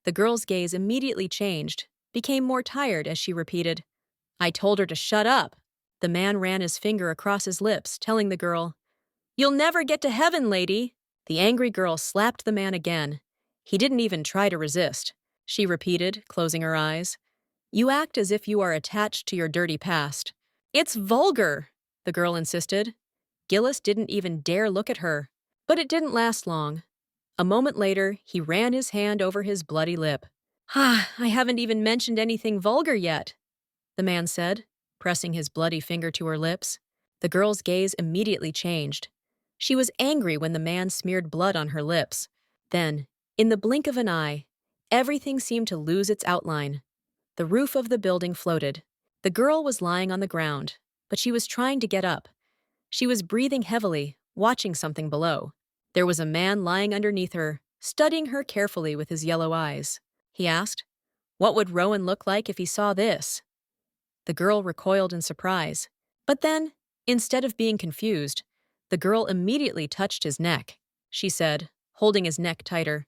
The girl's gaze immediately changed, became more tired as she repeated, "I told her to shut up." The man ran his finger across his lips, telling the girl, "You'll never get to heaven, lady." The angry girl slapped the man again. He didn't even try to resist. She repeated, closing her eyes, "You act as if you are attached to your dirty past." "It's vulgar," the girl insisted. Gillas didn't even dare look at her. But it didn't last long. A moment later, he ran his hand over his bloody lip. "Ah, I haven't even mentioned anything vulgar yet," the man said, pressing his bloody finger to her lips. The girl's gaze immediately changed. She was angry when the man smeared blood on her lips. Then, in the blink of an eye, everything seemed to lose its outline. The roof of the building floated. The girl was lying on the ground, but she was trying to get up. She was breathing heavily, watching something below. There was a man lying underneath her, studying her carefully with his yellow eyes. He asked, "What would Rowan look like if he saw this?" The girl recoiled in surprise. But then, instead of being confused, the girl immediately touched his neck. She said, holding his neck tighter,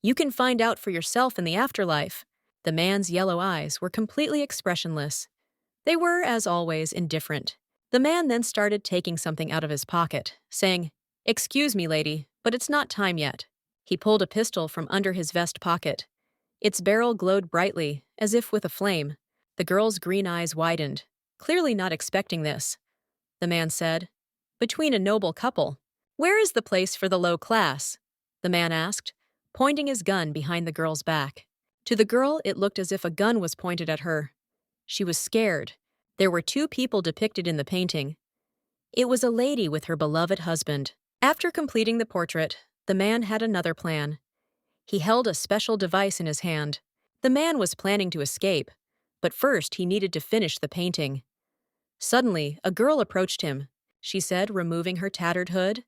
"You can find out for yourself in the afterlife." The man's yellow eyes were completely expressionless. They were, as always, indifferent. The man then started taking something out of his pocket, saying, "Excuse me, lady, but it's not time yet." He pulled a pistol from under his vest pocket. Its barrel glowed brightly, as if with a flame. The girl's green eyes widened, clearly not expecting this. The man said, "Between a noble couple. Where is the place for the low class?" the man asked, pointing his gun behind the girl's back. To the girl, it looked as if a gun was pointed at her. She was scared. There were two people depicted in the painting. It was a lady with her beloved husband. After completing the portrait, the man had another plan. He held a special device in his hand. The man was planning to escape, but first he needed to finish the painting. Suddenly, a girl approached him. She said, removing her tattered hood,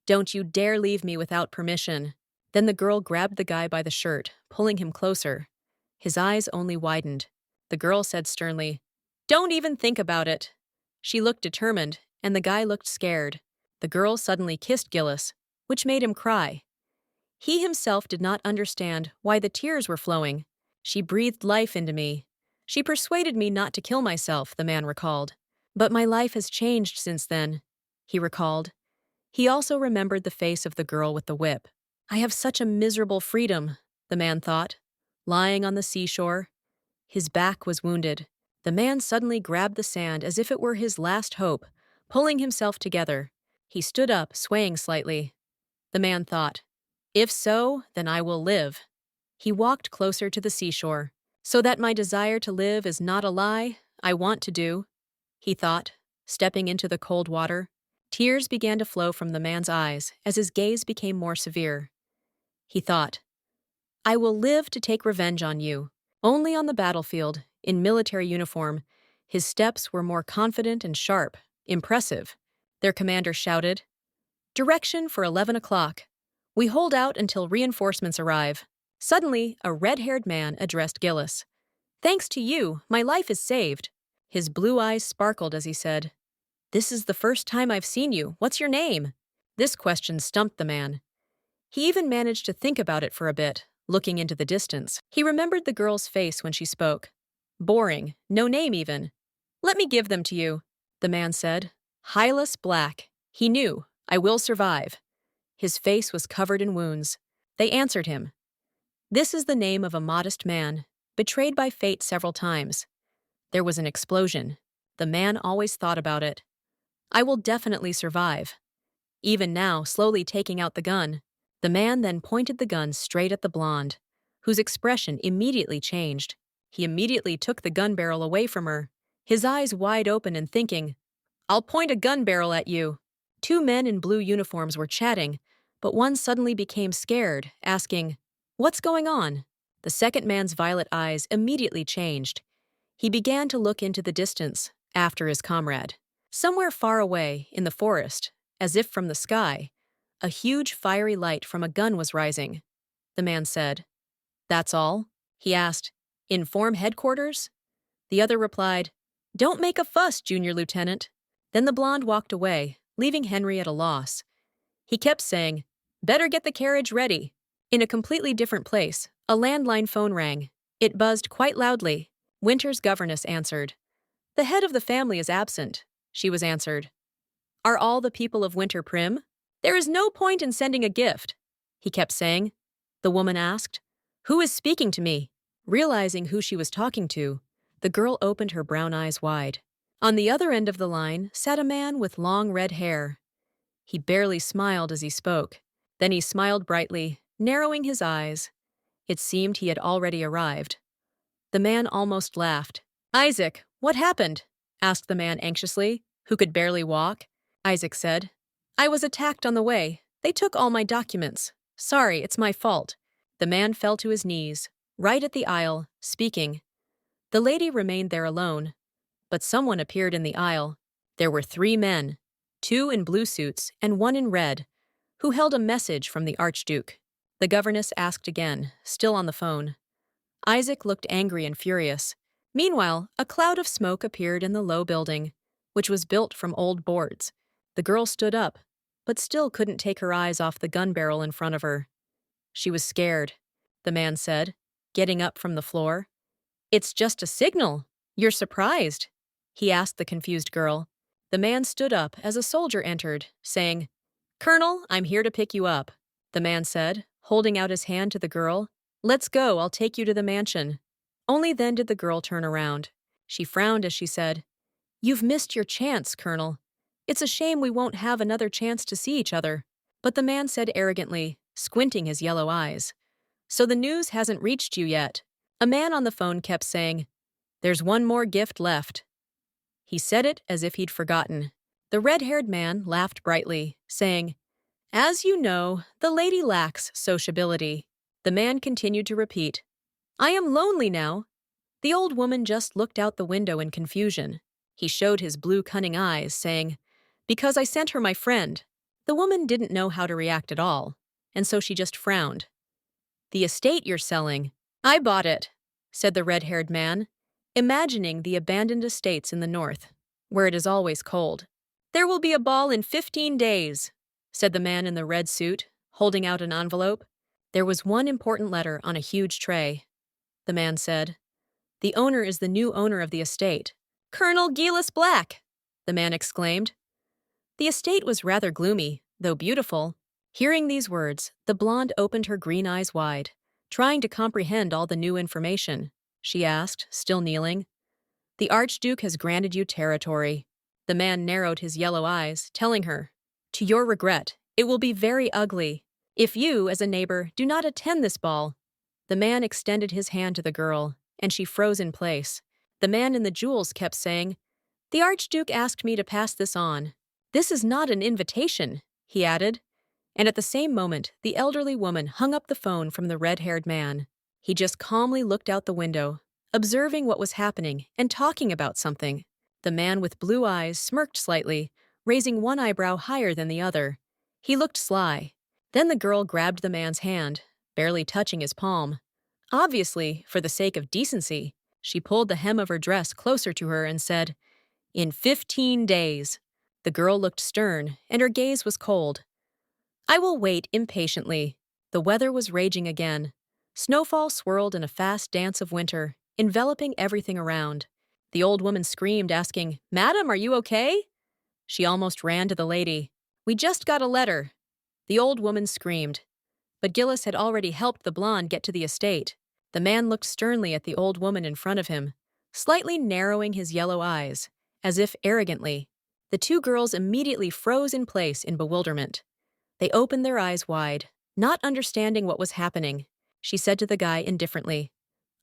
"Don't you dare leave me without permission." Then the girl grabbed the guy by the shirt, pulling him closer. His eyes only widened. The girl said sternly, "Don't even think about it." She looked determined, and the guy looked scared. The girl suddenly kissed Gillas, which made him cry. He himself did not understand why the tears were flowing. "She breathed life into me. She persuaded me not to kill myself," the man recalled. "But my life has changed since then," he recalled. He also remembered the face of the girl with the whip. "I have such a miserable freedom," the man thought, lying on the seashore. His back was wounded. The man suddenly grabbed the sand as if it were his last hope, pulling himself together. He stood up, swaying slightly. The man thought, "If so, then I will live." He walked closer to the seashore. "So that my desire to live is not a lie, I want to do," he thought, stepping into the cold water. Tears began to flow from the man's eyes as his gaze became more severe. He thought, "I will live to take revenge on you." Only on the battlefield, in military uniform, his steps were more confident and sharp, impressive. Their commander shouted, "Direction for 11 o'clock. We hold out until reinforcements arrive." Suddenly, a red-haired man addressed Gillas. "Thanks to you, my life is saved." His blue eyes sparkled as he said, "This is the first time I've seen you. What's your name?" This question stumped the man. He even managed to think about it for a bit, looking into the distance. He remembered the girl's face when she spoke. "Boring, no name even." "Let me give them to you," the man said. "Gillas Black." He knew, "I will survive." His face was covered in wounds. They answered him. "This is the name of a modest man, betrayed by fate several times." There was an explosion. The man always thought about it. "I will definitely survive." Even now, slowly taking out the gun, the man then pointed the gun straight at the blonde, whose expression immediately changed. He immediately took the gun barrel away from her, his eyes wide open and thinking, "I'll point a gun barrel at you." Two men in blue uniforms were chatting, but one suddenly became scared, asking, "What's going on?" The second man's violet eyes immediately changed. He began to look into the distance, after his comrade. Somewhere far away, in the forest, as if from the sky, a huge fiery light from a gun was rising. The man said, "That's all?" He asked, "Inform headquarters?" The other replied, "Don't make a fuss, Junior Lieutenant." Then the blonde walked away, leaving Henry at a loss. He kept saying, "Better get the carriage ready." In a completely different place, a landline phone rang. It buzzed quite loudly. Winter's governess answered. The head of the family is absent, she was answered. Are all the people of Winter prim? There is no point in sending a gift, he kept saying. The woman asked, Who is speaking to me? Realizing who she was talking to, the girl opened her brown eyes wide. On the other end of the line sat a man with long red hair. He barely smiled as he spoke. Then he smiled brightly, narrowing his eyes. It seemed he had already arrived. The man almost laughed. Isaac, what happened? Asked the man anxiously, who could barely walk. Isaac said, I was attacked on the way. They took all my documents. Sorry, it's my fault. The man fell to his knees, right at the aisle, speaking. The lady remained there alone. But someone appeared in the aisle. There were 3 men, 2 in blue suits and 1 in red, who held a message from the Archduke. The governess asked again, still on the phone. Isaac looked angry and furious. Meanwhile, a cloud of smoke appeared in the low building, which was built from old boards. The girl stood up, but still couldn't take her eyes off the gun barrel in front of her. She was scared, the man said, getting up from the floor. It's just a signal. You're surprised, he asked the confused girl. The man stood up as a soldier entered, saying, Colonel, I'm here to pick you up, the man said, holding out his hand to the girl. Let's go, I'll take you to the mansion. Only then did the girl turn around. She frowned as she said, You've missed your chance, Colonel. It's a shame we won't have another chance to see each other. But the man said arrogantly, squinting his yellow eyes, So the news hasn't reached you yet. A man on the phone kept saying, There's one more gift left. He said it as if he'd forgotten. The red-haired man laughed brightly, saying, As you know, the lady lacks sociability. The man continued to repeat, I am lonely now. The old woman just looked out the window in confusion. He showed his blue cunning eyes, saying, Because I sent her my friend. The woman didn't know how to react at all, and so she just frowned. The estate you're selling. I bought it, said the red-haired man, imagining the abandoned estates in the north, where it is always cold. There will be a ball in 15 days, said the man in the red suit, holding out an envelope. There was one important letter on a huge tray. The man said, The owner is the new owner of the estate. Colonel Gillas Black, the man exclaimed. The estate was rather gloomy, though beautiful. Hearing these words, the blonde opened her green eyes wide, trying to comprehend all the new information. She asked, still kneeling. The Archduke has granted you territory. The man narrowed his yellow eyes, telling her, To your regret, it will be very ugly. If you, as a neighbor, do not attend this ball. The man extended his hand to the girl, and she froze in place. The man in the jewels kept saying, The Archduke asked me to pass this on. This is not an invitation, he added. And at the same moment, the elderly woman hung up the phone from the red-haired man. He just calmly looked out the window, observing what was happening and talking about something. The man with blue eyes smirked slightly, raising one eyebrow higher than the other. He looked sly. Then the girl grabbed the man's hand, barely touching his palm. Obviously, for the sake of decency, she pulled the hem of her dress closer to her and said, In 15 days. The girl looked stern, and her gaze was cold. I will wait impatiently. The weather was raging again. Snowfall swirled in a fast dance of winter, enveloping everything around. The old woman screamed, asking, Madam, are you okay? She almost ran to the lady. We just got a letter. The old woman screamed. But Gillas had already helped the blonde get to the estate. The man looked sternly at the old woman in front of him, slightly narrowing his yellow eyes, as if arrogantly. The 2 girls immediately froze in place in bewilderment. They opened their eyes wide, not understanding what was happening. She said to the guy indifferently,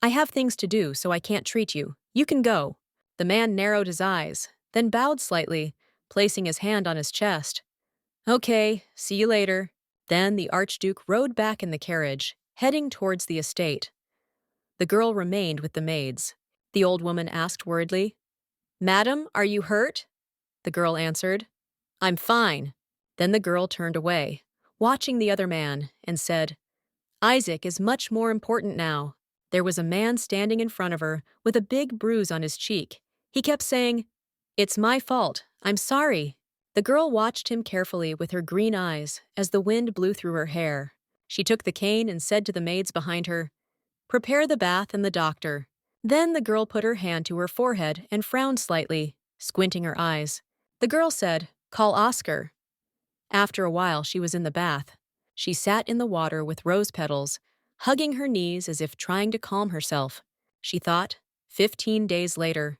I have things to do, so I can't treat you. You can go. The man narrowed his eyes, then bowed slightly, placing his hand on his chest. Okay, see you later. Then the Archduke rode back in the carriage, heading towards the estate. The girl remained with the maids. The old woman asked worriedly, Madam, are you hurt? The girl answered, I'm fine. Then the girl turned away, watching the other man, and said, Isaac is much more important now. There was a man standing in front of her with a big bruise on his cheek. He kept saying, It's my fault. I'm sorry. The girl watched him carefully with her green eyes as the wind blew through her hair. She took the cane and said to the maids behind her, "Prepare the bath and the doctor." Then the girl put her hand to her forehead and frowned slightly, squinting her eyes. The girl said, "Call Oscar." After a while, she was in the bath. She sat in the water with rose petals, hugging her knees as if trying to calm herself. She thought, 15 days later.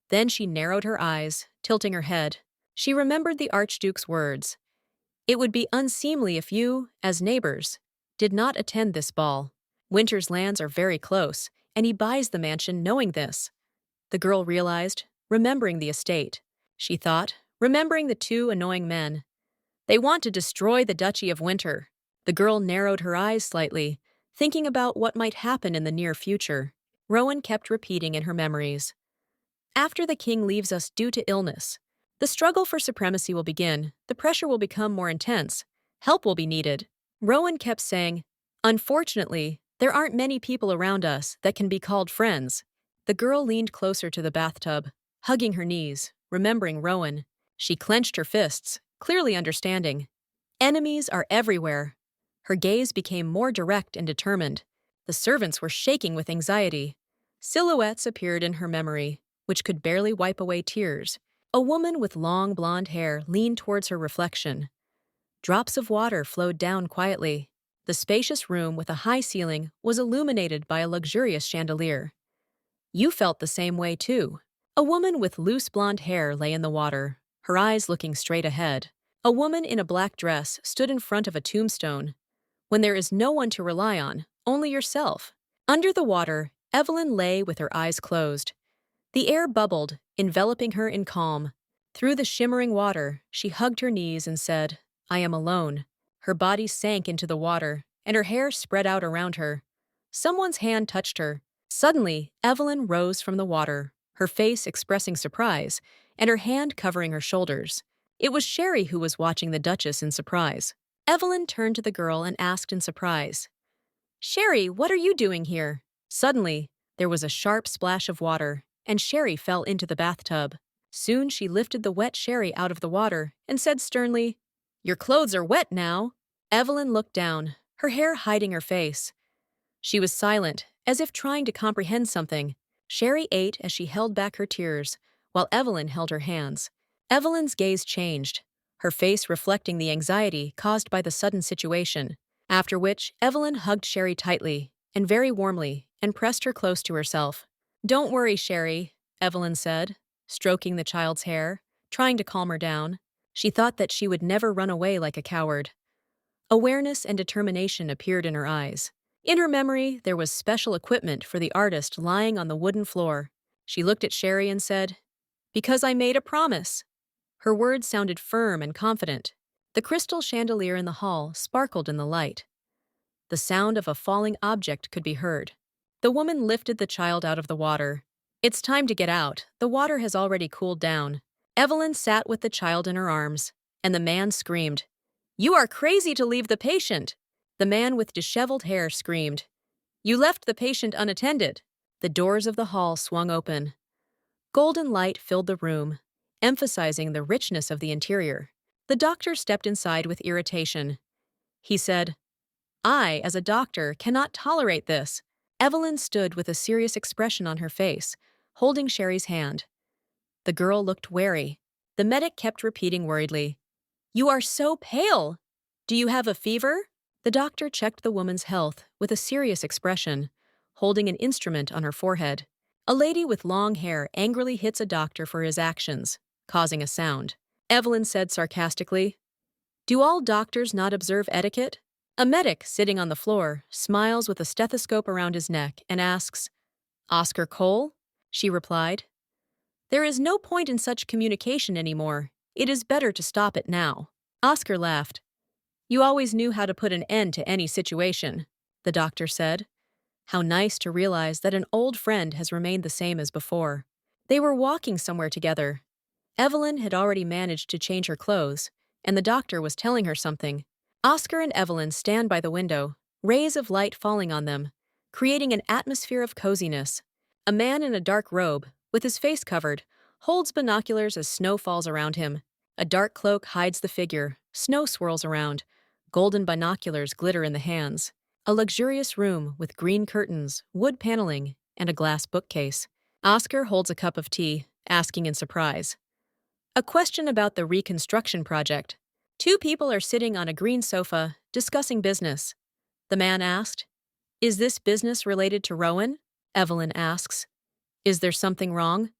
Then she narrowed her eyes, tilting her head. She remembered the Archduke's words. It would be unseemly if you, as neighbors, did not attend this ball. Winter's lands are very close, and he buys the mansion knowing this. The girl realized, remembering the estate. She thought, remembering the two annoying men. They want to destroy the Duchy of Winter. The girl narrowed her eyes slightly, thinking about what might happen in the near future. Rowan kept repeating in her memories. After the king leaves us due to illness, the struggle for supremacy will begin, the pressure will become more intense, help will be needed. Rowan kept saying, "Unfortunately, there aren't many people around us that can be called friends." The girl leaned closer to the bathtub, hugging her knees, remembering Rowan. She clenched her fists, clearly understanding. Enemies are everywhere. Her gaze became more direct and determined. The servants were shaking with anxiety. Silhouettes appeared in her memory, which could barely wipe away tears. A woman with long blonde hair leaned towards her reflection. Drops of water flowed down quietly. The spacious room with a high ceiling was illuminated by a luxurious chandelier. You felt the same way too. A woman with loose blonde hair lay in the water, her eyes looking straight ahead. A woman in a black dress stood in front of a tombstone. When there is no one to rely on, only yourself. Under the water, Evelyn lay with her eyes closed. The air bubbled, enveloping her in calm. Through the shimmering water, she hugged her knees and said, "I am alone." Her body sank into the water, and her hair spread out around her. Someone's hand touched her. Suddenly, Evelyn rose from the water, her face expressing surprise, and her hand covering her shoulders. It was Sherry who was watching the Duchess in surprise. Evelyn turned to the girl and asked in surprise, "Sherry, what are you doing here?" Suddenly, there was a sharp splash of water, and Sherry fell into the bathtub. Soon she lifted the wet Sherry out of the water and said sternly, "Your clothes are wet now." Evelyn looked down, her hair hiding her face. She was silent, as if trying to comprehend something. Sherry ate as she held back her tears, while Evelyn held her hands. Evelyn's gaze changed, her face reflecting the anxiety caused by the sudden situation, after which Evelyn hugged Sherry tightly and very warmly and pressed her close to herself. "Don't worry, Sherry," Evelyn said, stroking the child's hair, trying to calm her down. She thought that she would never run away like a coward. Awareness and determination appeared in her eyes. In her memory, there was special equipment for the artist lying on the wooden floor. She looked at Sherry and said, "Because I made a promise." Her words sounded firm and confident. The crystal chandelier in the hall sparkled in the light. The sound of a falling object could be heard. The woman lifted the child out of the water. "It's time to get out. The water has already cooled down." Evelyn sat with the child in her arms, and the man screamed, "You are crazy to leave the patient!" The man with disheveled hair screamed, "You left the patient unattended." The doors of the hall swung open. Golden light filled the room, emphasizing the richness of the interior. The doctor stepped inside with irritation. He said, "I, as a doctor, cannot tolerate this." Evelyn stood with a serious expression on her face, holding Sherry's hand. The girl looked wary. The medic kept repeating worriedly, "You are so pale! Do you have a fever?" The doctor checked the woman's health with a serious expression, holding an instrument on her forehead. A lady with long hair angrily hits a doctor for his actions, causing a sound. Evelyn said sarcastically, "Do all doctors not observe etiquette?" A medic, sitting on the floor, smiles with a stethoscope around his neck and asks, "Oscar Cole?" She replied, "There is no point in such communication anymore. It is better to stop it now." Oscar laughed. "You always knew how to put an end to any situation," the doctor said. How nice to realize that an old friend has remained the same as before. They were walking somewhere together. Evelyn had already managed to change her clothes, and the doctor was telling her something. Oscar and Evelyn stand by the window, rays of light falling on them, creating an atmosphere of coziness. A man in a dark robe, with his face covered, holds binoculars as snow falls around him. A dark cloak hides the figure, snow swirls around, Golden binoculars glitter in the hands. A luxurious room with green curtains, wood paneling, and a glass bookcase. Oscar holds a cup of tea, asking in surprise. A question about the reconstruction project. Two people are sitting on a green sofa, discussing business. The man asked, "Is this business related to Rowan?" Evelyn asks, "Is there something wrong?"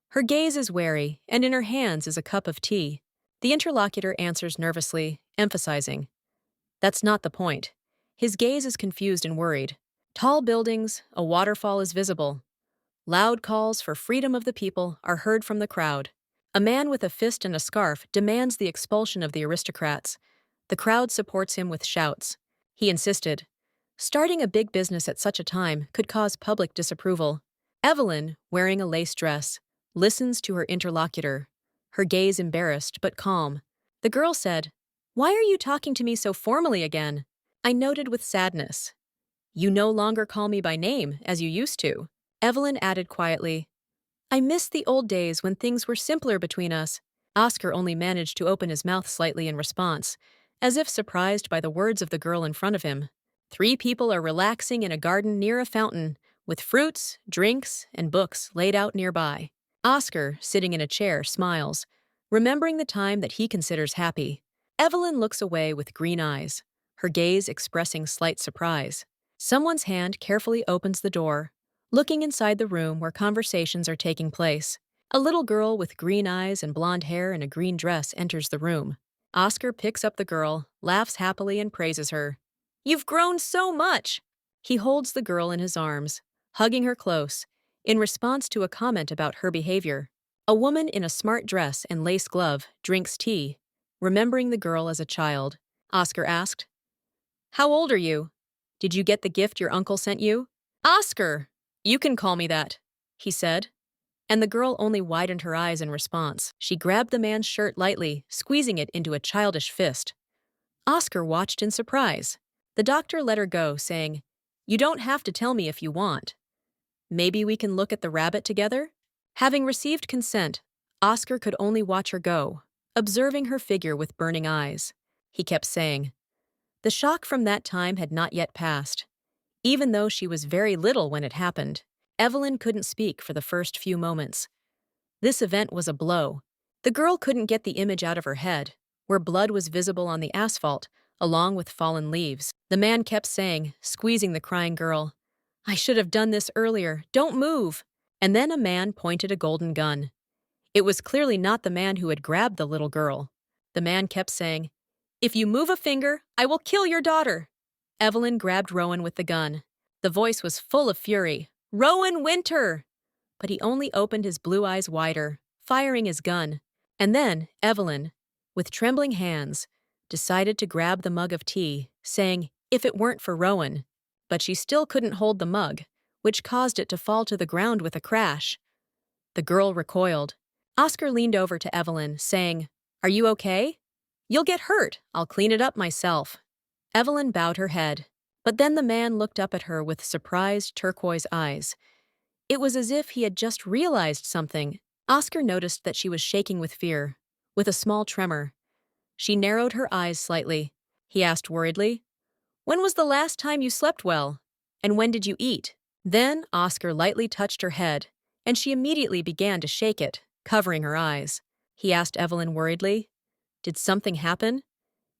Her gaze is wary, and in her hands is a cup of tea. The interlocutor answers nervously, emphasizing, "That's not the point." His gaze is confused and worried. Tall buildings, a waterfall is visible. Loud calls for freedom of the people are heard from the crowd. A man with a fist and a scarf demands the expulsion of the aristocrats. The crowd supports him with shouts. He insisted, starting a big business at such a time could cause public disapproval. Evelyn, wearing a lace dress, listens to her interlocutor, her gaze embarrassed but calm. The girl said, "Why are you talking to me so formally again?" I noted with sadness. "You no longer call me by name, as you used to." Evelyn added quietly, "I miss the old days when things were simpler between us." Oscar only managed to open his mouth slightly in response, as if surprised by the words of the girl in front of him. Three people are relaxing in a garden near a fountain, with fruits, drinks, and books laid out nearby. Oscar, sitting in a chair, smiles, remembering the time that he considers happy. Evelyn looks away with green eyes, her gaze expressing slight surprise. Someone's hand carefully opens the door, looking inside the room where conversations are taking place. A little girl with green eyes and blonde hair in a green dress enters the room. Oscar picks up the girl, laughs happily, and praises her. "You've grown so much!" He holds the girl in his arms, hugging her close, in response to a comment about her behavior. A woman in a smart dress and lace glove drinks tea, remembering the girl as a child. Oscar asked, "How old are you? Did you get the gift your uncle sent you?" "Oscar! You can call me that," he said, and the girl only widened her eyes in response. She grabbed the man's shirt lightly, squeezing it into a childish fist. Oscar watched in surprise. The doctor let her go, saying, "You don't have to tell me if you want. Maybe we can look at the rabbit together?" Having received consent, Oscar could only watch her go, observing her figure with burning eyes. He kept saying, the shock from that time had not yet passed. Even though she was very little when it happened, Evelyn couldn't speak for the first few moments. This event was a blow. The girl couldn't get the image out of her head, where blood was visible on the asphalt, along with fallen leaves. The man kept saying, squeezing the crying girl, "I should have done this earlier. Don't move." And then a man pointed a golden gun. It was clearly not the man who had grabbed the little girl. The man kept saying, "If you move a finger, I will kill your daughter." Evelyn grabbed Rowan with the gun. The voice was full of fury. "Rowan Winter!" But he only opened his blue eyes wider, firing his gun. And then Evelyn, with trembling hands, decided to grab the mug of tea, saying, "If it weren't for Rowan." But she still couldn't hold the mug, which caused it to fall to the ground with a crash. The girl recoiled. Oscar leaned over to Evelyn, saying, "Are you okay?" "You'll get hurt. I'll clean it up myself." Evelyn bowed her head. But then the man looked up at her with surprised turquoise eyes. It was as if he had just realized something. Oscar noticed that she was shaking with fear, with a small tremor. She narrowed her eyes slightly. He asked worriedly, "When was the last time you slept well? And when did you eat?" Then Oscar lightly touched her head, and she immediately began to shake it, covering her eyes. He asked Evelyn worriedly, "Did something happen?"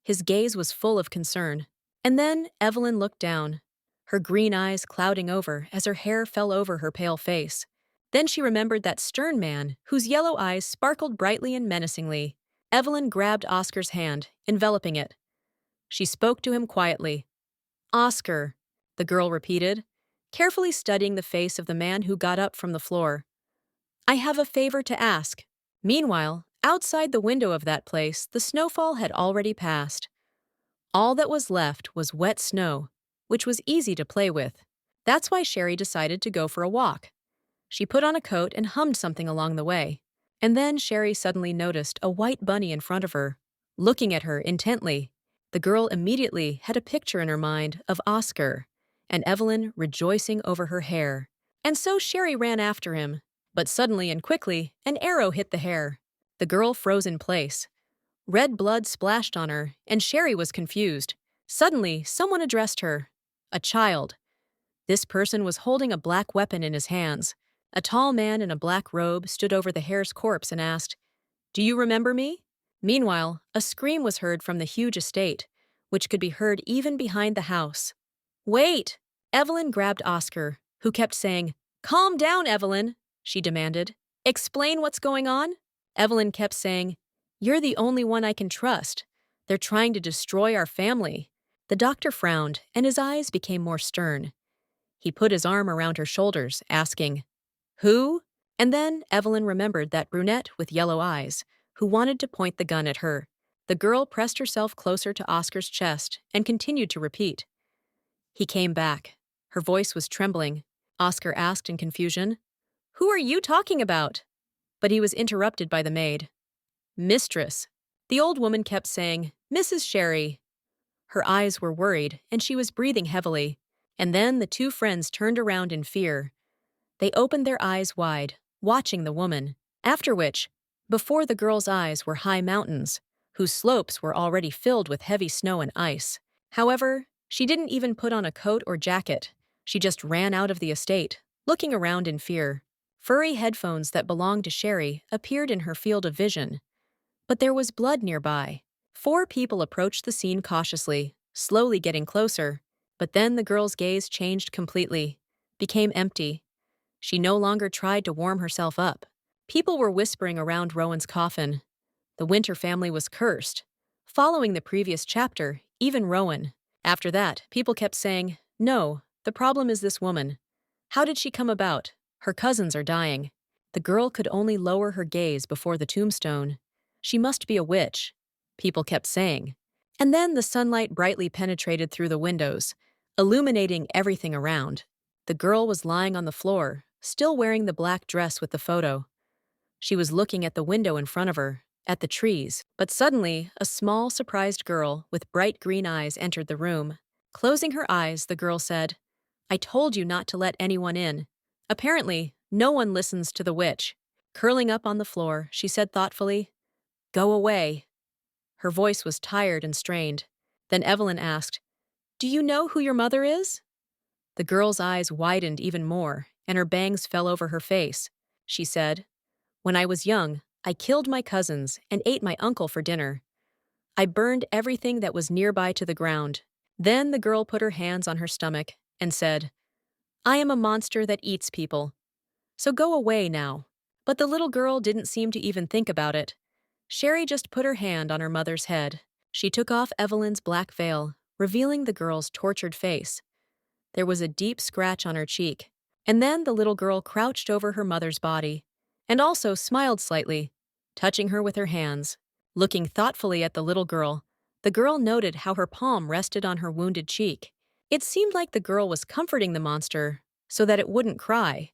His gaze was full of concern. And then Evelyn looked down, her green eyes clouding over as her hair fell over her pale face. Then she remembered that stern man, whose yellow eyes sparkled brightly and menacingly. Evelyn grabbed Oscar's hand, enveloping it. She spoke to him quietly. "Oscar," the girl repeated, carefully studying the face of the man who got up from the floor. "I have a favor to ask." Meanwhile, outside the window of that place, the snowfall had already passed. All that was left was wet snow, which was easy to play with. That's why Sherry decided to go for a walk. She put on a coat and hummed something along the way. And then Sherry suddenly noticed a white bunny in front of her, looking at her intently. The girl immediately had a picture in her mind of Oscar, and Evelyn rejoicing over her hair. And so Sherry ran after him. But suddenly and quickly, an arrow hit the hare. The girl froze in place. Red blood splashed on her, and Sherry was confused. Suddenly, someone addressed her. A child. This person was holding a black weapon in his hands. A tall man in a black robe stood over the heir's corpse and asked, "Do you remember me?" Meanwhile, a scream was heard from the huge estate, which could be heard even behind the house. "Wait!" Evelyn grabbed Oscar, who kept saying, "Calm down, Evelyn," she demanded. "Explain what's going on?" Evelyn kept saying, "You're the only one I can trust. They're trying to destroy our family." The doctor frowned, and his eyes became more stern. He put his arm around her shoulders, asking, "Who?" And then Evelyn remembered that brunette with yellow eyes, who wanted to point the gun at her. The girl pressed herself closer to Oscar's chest and continued to repeat. He came back. Her voice was trembling. Oscar asked in confusion, "Who are you talking about?" But he was interrupted by the maid. "Mistress." The old woman kept saying, "Mrs. Sherry." Her eyes were worried, and she was breathing heavily. And then the two friends turned around in fear. They opened their eyes wide, watching the woman. After which, before the girl's eyes were high mountains, whose slopes were already filled with heavy snow and ice. However, she didn't even put on a coat or jacket. She just ran out of the estate, looking around in fear. Furry headphones that belonged to Sherry appeared in her field of vision. But there was blood nearby. 4 people approached the scene cautiously, slowly getting closer. But then the girl's gaze changed completely, became empty. She no longer tried to warm herself up. People were whispering around Rowan's coffin. The Winter family was cursed. Following the previous chapter, even Rowan. After that, people kept saying, "No, the problem is this woman. How did she come about? Her cousins are dying." The girl could only lower her gaze before the tombstone. "She must be a witch," people kept saying. And then the sunlight brightly penetrated through the windows, illuminating everything around. The girl was lying on the floor, still wearing the black dress with the photo. She was looking at the window in front of her, at the trees, but suddenly a small, surprised girl with bright green eyes entered the room. Closing her eyes, the girl said, "I told you not to let anyone in." Apparently, no one listens to the witch. Curling up on the floor, she said thoughtfully, "Go away." Her voice was tired and strained. Then Evelyn asked, "Do you know who your mother is?" The girl's eyes widened even more, and her bangs fell over her face. She said, "When I was young, I killed my cousins and ate my uncle for dinner. I burned everything that was nearby to the ground." Then the girl put her hands on her stomach and said, "I am a monster that eats people. So go away now." But the little girl didn't seem to even think about it. Sherry just put her hand on her mother's head. She took off Evelyn's black veil, revealing the girl's tortured face. There was a deep scratch on her cheek. And then the little girl crouched over her mother's body, and also smiled slightly, touching her with her hands. Looking thoughtfully at the girl noted how her palm rested on her wounded cheek. It seemed like the girl was comforting the monster so that it wouldn't cry.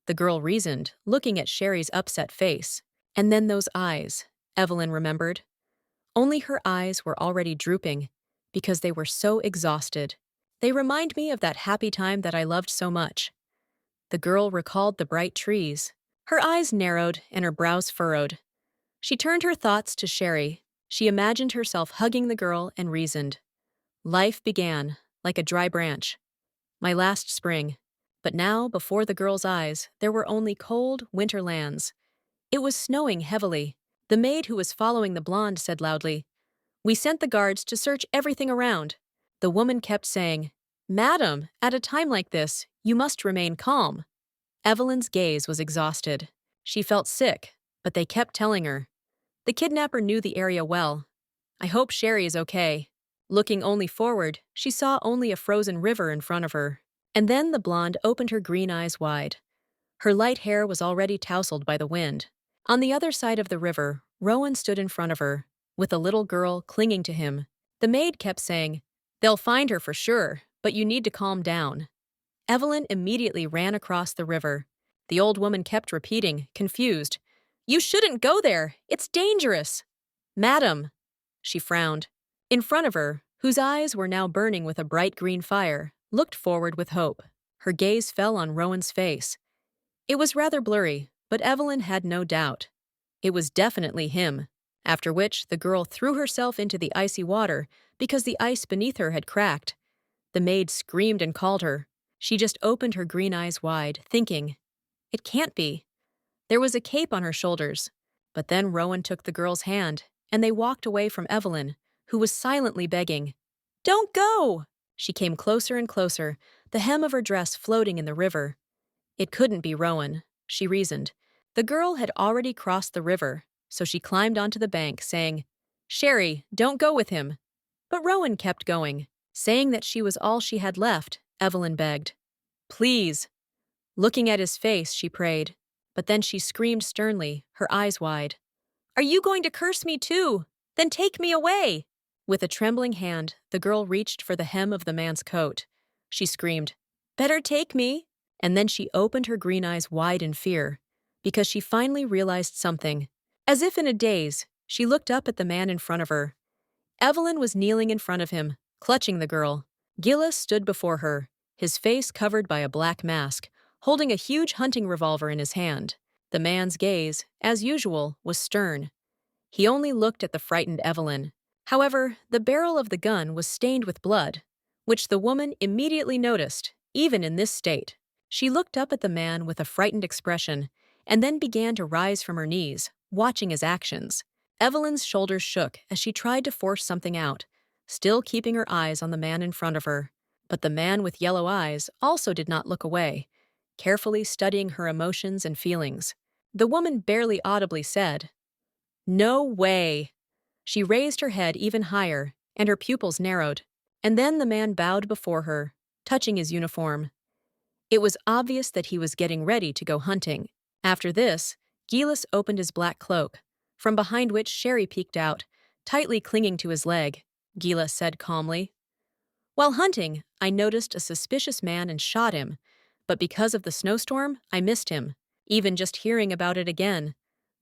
The girl reasoned, looking at Sherry's upset face. And then those eyes, Evelyn remembered. Only her eyes were already drooping because they were so exhausted. They remind me of that happy time that I loved so much. The girl recalled the bright trees. Her eyes narrowed and her brows furrowed. She turned her thoughts to Sherry. She imagined herself hugging the girl and reasoned. Life began, like a dry branch. My last spring. But now, before the girl's eyes, there were only cold, winter lands. It was snowing heavily. The maid who was following the blonde said loudly, "We sent the guards to search everything around." The woman kept saying, "Madam, at a time like this, you must remain calm." Evelyn's gaze was exhausted. She felt sick, but they kept telling her. The kidnapper knew the area well. "I hope Sherry is okay." Looking only forward, she saw only a frozen river in front of her. And then the blonde opened her green eyes wide. Her light hair was already tousled by the wind. On the other side of the river, Rowan stood in front of her, with a little girl clinging to him. The maid kept saying, "They'll find her for sure, but you need to calm down." Evelyn immediately ran across the river. The old woman kept repeating, confused, "You shouldn't go there. It's dangerous." "Madam," she frowned. In front of her, whose eyes were now burning with a bright green fire, looked forward with hope. Her gaze fell on Rowan's face. It was rather blurry, but Evelyn had no doubt. It was definitely him. after which the girl threw herself into the icy water because the ice beneath her had cracked. The maid screamed and called her. She just opened her green eyes wide, thinking, "It can't be." There was a cape on her shoulders. But then Rowan took the girl's hand, and they walked away from Evelyn, who was silently begging. "Don't go!" She came closer and closer, the hem of her dress floating in the river. It couldn't be Rowan, she reasoned. The girl had already crossed the river, so she climbed onto the bank, saying, "Sherry, don't go with him." But Rowan kept going, saying that she was all she had left. Evelyn begged. "Please." Looking at his face, she prayed. But then she screamed sternly, her eyes wide. "Are you going to curse me too? Then take me away!" With a trembling hand, the girl reached for the hem of the man's coat. She screamed, "Better take me!" And then she opened her green eyes wide in fear, because she finally realized something. As if in a daze, she looked up at the man in front of her. Evelyn was kneeling in front of him, clutching the girl. Gillas stood before her, his face covered by a black mask, holding a huge hunting revolver in his hand. The man's gaze, as usual, was stern. He only looked at the frightened Evelyn. However, the barrel of the gun was stained with blood, which the woman immediately noticed, even in this state. She looked up at the man with a frightened expression, and then began to rise from her knees, watching his actions. Evelyn's shoulders shook as she tried to force something out, still keeping her eyes on the man in front of her. But the man with yellow eyes also did not look away, carefully studying her emotions and feelings. The woman barely audibly said, "No way." She raised her head even higher, and her pupils narrowed. And then the man bowed before her, touching his uniform. It was obvious that he was getting ready to go hunting. After this, Gillas opened his black cloak, from behind which Sherry peeked out, tightly clinging to his leg. Gillas said calmly, "While hunting, I noticed a suspicious man and shot him, but because of the snowstorm, I missed him. Even just hearing about it again,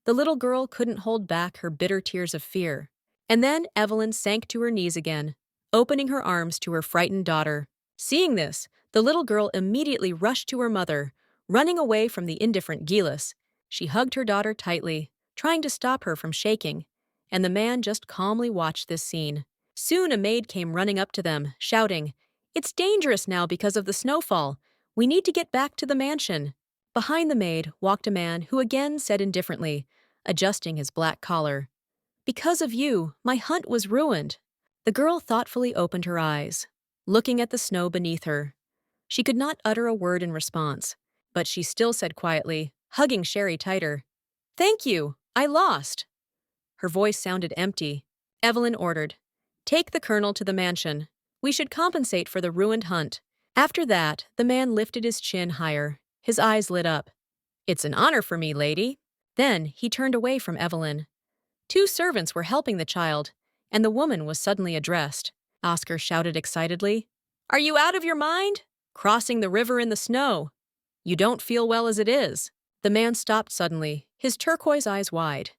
the little girl couldn't hold back her bitter tears of fear." And then Evelyn sank to her knees again, opening her arms to her frightened daughter. Seeing this, the little girl immediately rushed to her mother, running away from the indifferent Gillas. She hugged her daughter tightly, trying to stop her from shaking, and the man just calmly watched this scene. Soon a maid came running up to them, shouting, "It's dangerous now because of the snowfall. We need to get back to the mansion." Behind the maid walked a man who again said indifferently, adjusting his black collar, "Because of you, my hunt was ruined." The girl thoughtfully opened her eyes, looking at the snow beneath her. She could not utter a word in response, but she still said quietly, hugging Sherry tighter, "Thank you, I lost." Her voice sounded empty. Evelyn ordered, "Take the colonel to the mansion. We should compensate for the ruined hunt." After that, the man lifted his chin higher. His eyes lit up. "It's an honor for me, lady." Then he turned away from Evelyn. Two servants were helping the child, and the woman was suddenly addressed. Oscar shouted excitedly, "Are you out of your mind? Crossing the river in the snow. You don't feel well as it is." The man stopped suddenly, his turquoise eyes wide.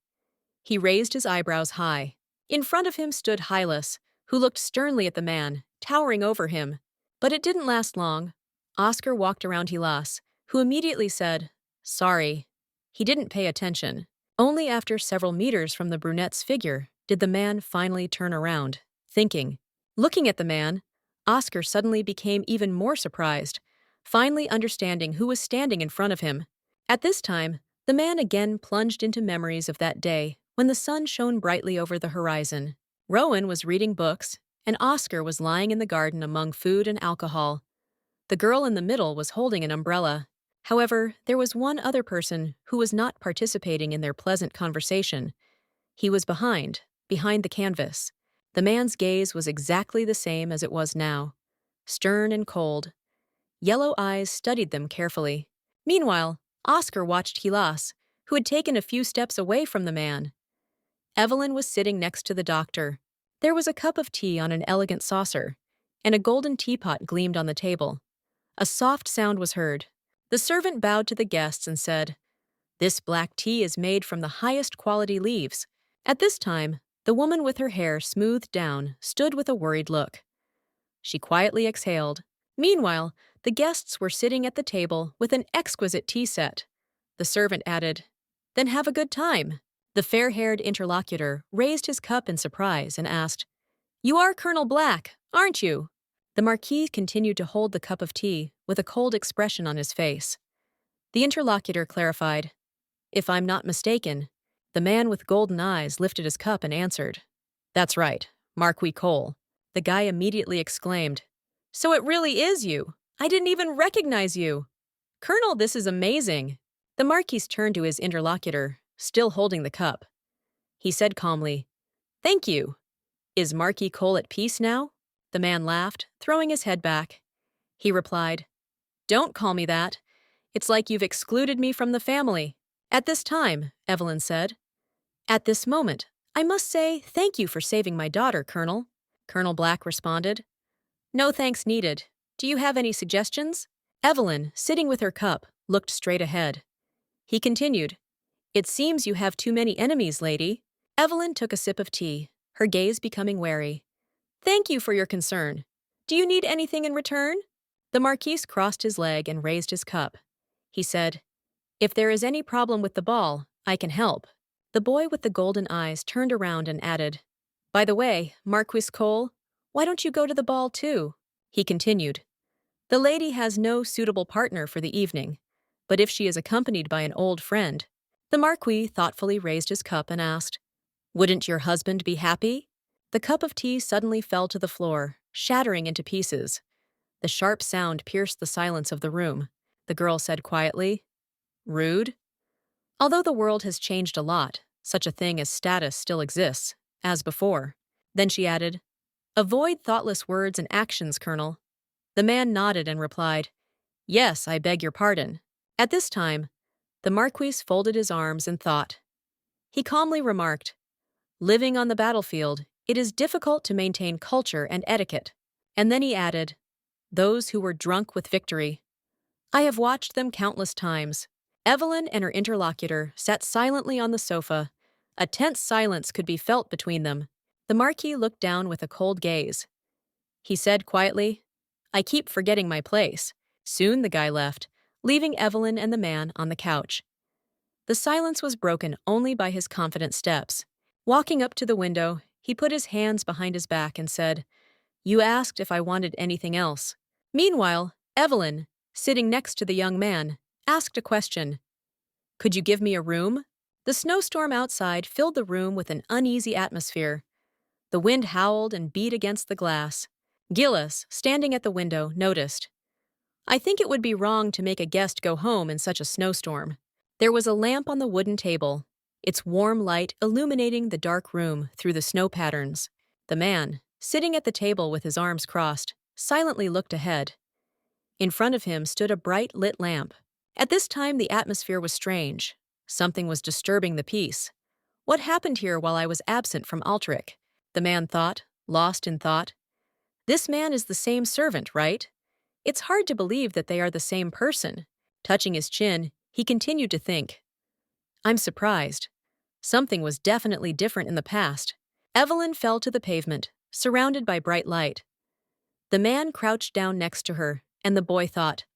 He raised his eyebrows high. In front of him stood Hylas, who looked sternly at the man, towering over him. But it didn't last long. Oscar walked around Hylas, who immediately said, "Sorry." He didn't pay attention. Only after several meters from the brunette's figure did the man finally turn around, thinking. Looking at the man, Oscar suddenly became even more surprised, finally understanding who was standing in front of him. At this time, the man again plunged into memories of that day when the sun shone brightly over the horizon. Rowan was reading books, and Oscar was lying in the garden among food and alcohol. The girl in the middle was holding an umbrella. However, there was one other person who was not participating in their pleasant conversation. He was behind the canvas. The man's gaze was exactly the same as it was now, stern and cold. Yellow eyes studied them carefully. Meanwhile, Oscar watched Hylas, who had taken a few steps away from the man. Evelyn was sitting next to the doctor. There was a cup of tea on an elegant saucer, and a golden teapot gleamed on the table. A soft sound was heard. The servant bowed to the guests and said, "This black tea is made from the highest quality leaves." At this time, the woman with her hair smoothed down stood with a worried look. She quietly exhaled. Meanwhile, the guests were sitting at the table with an exquisite tea set. The servant added, "Then have a good time." The fair-haired interlocutor raised his cup in surprise and asked, "You are Colonel Black, aren't you?" The Marquis continued to hold the cup of tea with a cold expression on his face. The interlocutor clarified, "If I'm not mistaken." The man with golden eyes lifted his cup and answered, "That's right, Marquis Cole." The guy immediately exclaimed, "So it really is you! I didn't even recognize you!" "Colonel, this is amazing." The Marquis turned to his interlocutor, still holding the cup. He said calmly, "Thank you. Is Marquis Cole at peace now?" The man laughed, throwing his head back. He replied, "Don't call me that. It's like you've excluded me from the family." "At this time," Evelyn said. "At this moment, I must say thank you for saving my daughter, Colonel." Colonel Black responded, "No thanks needed. Do you have any suggestions?" Evelyn, sitting with her cup, looked straight ahead. He continued, "It seems you have too many enemies, lady." Evelyn took a sip of tea, her gaze becoming wary. "Thank you for your concern. Do you need anything in return?" The Marquis crossed his leg and raised his cup. He said, "If there is any problem with the ball, I can help." The boy with the golden eyes turned around and added, "By the way, Marquis Cole, why don't you go to the ball too?" He continued, "The lady has no suitable partner for the evening, but if she is accompanied by an old friend." The Marquis thoughtfully raised his cup and asked, "Wouldn't your husband be happy?" The cup of tea suddenly fell to the floor, shattering into pieces. The sharp sound pierced the silence of the room. The girl said quietly, "Rude?" Although the world has changed a lot, such a thing as status still exists, as before. Then she added, "Avoid thoughtless words and actions, Colonel." The man nodded and replied, "Yes, I beg your pardon." At this time, the Marquis folded his arms in thought. He calmly remarked, "Living on the battlefield, it is difficult to maintain culture and etiquette." And then he added, "Those who were drunk with victory. I have watched them countless times." Evelyn and her interlocutor sat silently on the sofa. A tense silence could be felt between them. The Marquis looked down with a cold gaze. He said quietly, "I keep forgetting my place." Soon the guy left, leaving Evelyn and the man on the couch. The silence was broken only by his confident steps. Walking up to the window, he put his hands behind his back and said, "You asked if I wanted anything else." Meanwhile, Evelyn, sitting next to the young man, asked a question. "Could you give me a room?" The snowstorm outside filled the room with an uneasy atmosphere. The wind howled and beat against the glass. Gillas, standing at the window, noticed, "I think it would be wrong to make a guest go home in such a snowstorm." There was a lamp on the wooden table, its warm light illuminating the dark room through the snow patterns. The man, sitting at the table with his arms crossed, silently looked ahead. In front of him stood a bright lit lamp. At this time the atmosphere was strange. Something was disturbing the peace. What happened here while I was absent from Altric? The man thought, lost in thought. This man is the same servant, right? It's hard to believe that they are the same person. Touching his chin, he continued to think. I'm surprised. Something was definitely different in the past. Evelyn fell to the pavement, surrounded by bright light. The man crouched down next to her, and the boy thought,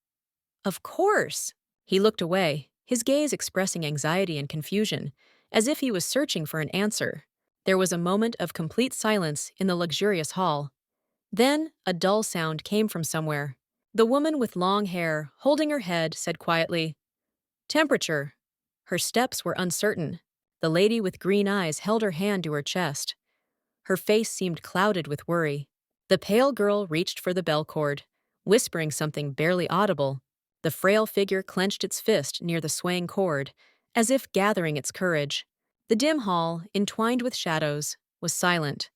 "Of course." He looked away, his gaze expressing anxiety and confusion, as if he was searching for an answer. There was a moment of complete silence in the luxurious hall. Then, a dull sound came from somewhere. The woman with long hair, holding her head, said quietly, "Temperature." Her steps were uncertain. The lady with green eyes held her hand to her chest. Her face seemed clouded with worry. The pale girl reached for the bell cord, whispering something barely audible. The frail figure clenched its fist near the swaying cord, as if gathering its courage. The dim hall, entwined with shadows, was silent.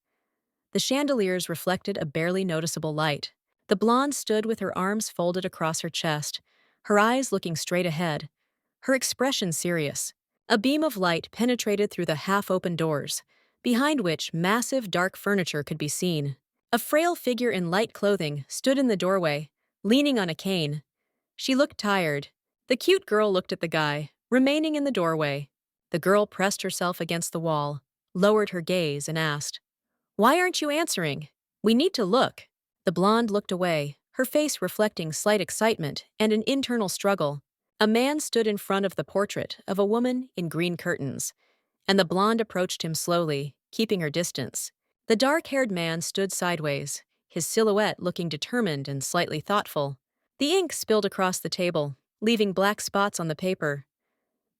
The chandeliers reflected a barely noticeable light. The blonde stood with her arms folded across her chest, her eyes looking straight ahead, her expression serious. A beam of light penetrated through the half-open doors, behind which massive dark furniture could be seen. A frail figure in light clothing stood in the doorway, leaning on a cane. She looked tired. The cute girl looked at the guy, remaining in the doorway. The girl pressed herself against the wall, lowered her gaze, and asked, "Why aren't you answering? We need to look." The blonde looked away, her face reflecting slight excitement and an internal struggle. A man stood in front of the portrait of a woman in green curtains. and the blonde approached him slowly, keeping her distance. The dark-haired man stood sideways, his silhouette looking determined and slightly thoughtful. The ink spilled across the table, leaving black spots on the paper.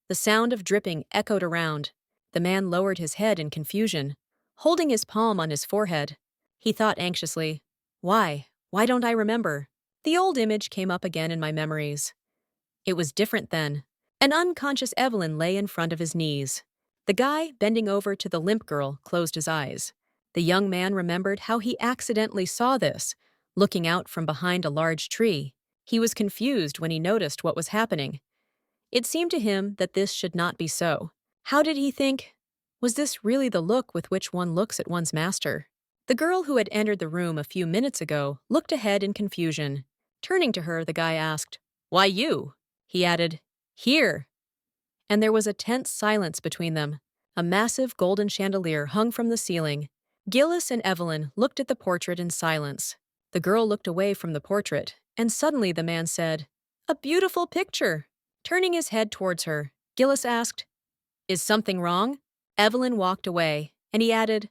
The sound of dripping echoed around. The man lowered his head in confusion, holding his palm on his forehead. He thought anxiously, "Why? Why don't I remember?" The old image came up again in my memories. It was different then. An unconscious Evelyn lay in front of his knees. The guy, bending over to the limp girl, closed his eyes. The young man remembered how he accidentally saw this, looking out from behind a large tree. He was confused when he noticed what was happening. It seemed to him that this should not be so. How did he think? Was this really the look with which one looks at one's master? The girl who had entered the room a few minutes ago looked ahead in confusion. Turning to her, the guy asked, "Why you?" He added, "Here." And there was a tense silence between them. A massive golden chandelier hung from the ceiling. Gillas and Evelyn looked at the portrait in silence. The girl looked away from the portrait, and suddenly the man said, "A beautiful picture." Turning his head towards her, Gillas asked, "Is something wrong?" Evelyn walked away, and he added,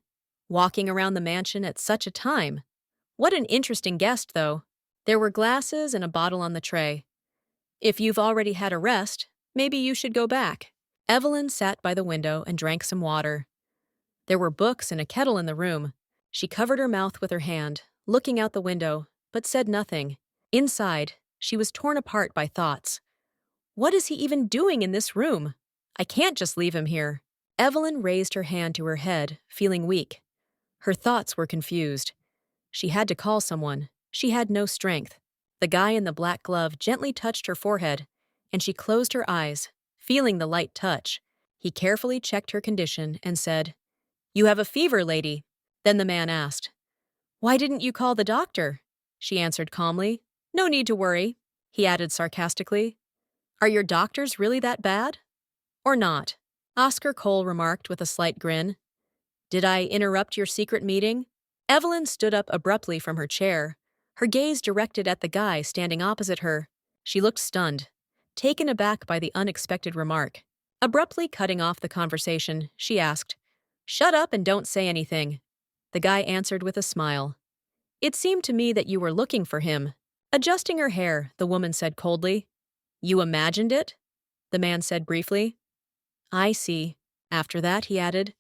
"Walking around the mansion at such a time. What an interesting guest, though." There were glasses and a bottle on the tray. "If you've already had a rest, maybe you should go back." Evelyn sat by the window and drank some water. There were books and a kettle in the room. She covered her mouth with her hand, looking out the window, but said nothing. Inside, she was torn apart by thoughts. What is he even doing in this room? I can't just leave him here. Evelyn raised her hand to her head, feeling weak. Her thoughts were confused. She had to call someone. She had no strength. The guy in the black glove gently touched her forehead, and she closed her eyes, feeling the light touch. He carefully checked her condition and said, "You have a fever, lady." Then the man asked, "Why didn't you call the doctor?" She answered calmly, "No need to worry." He added sarcastically, "Are your doctors really that bad? Or not?" Oscar Cole remarked with a slight grin. "Did I interrupt your secret meeting?" Evelyn stood up abruptly from her chair, her gaze directed at the guy standing opposite her. She looked stunned, taken aback by the unexpected remark. Abruptly cutting off the conversation, she asked, "Shut up and don't say anything." The guy answered with a smile. "It seemed to me that you were looking for him." Adjusting her hair, the woman said coldly, "You imagined it?" The man said briefly, "I see." After that, he added,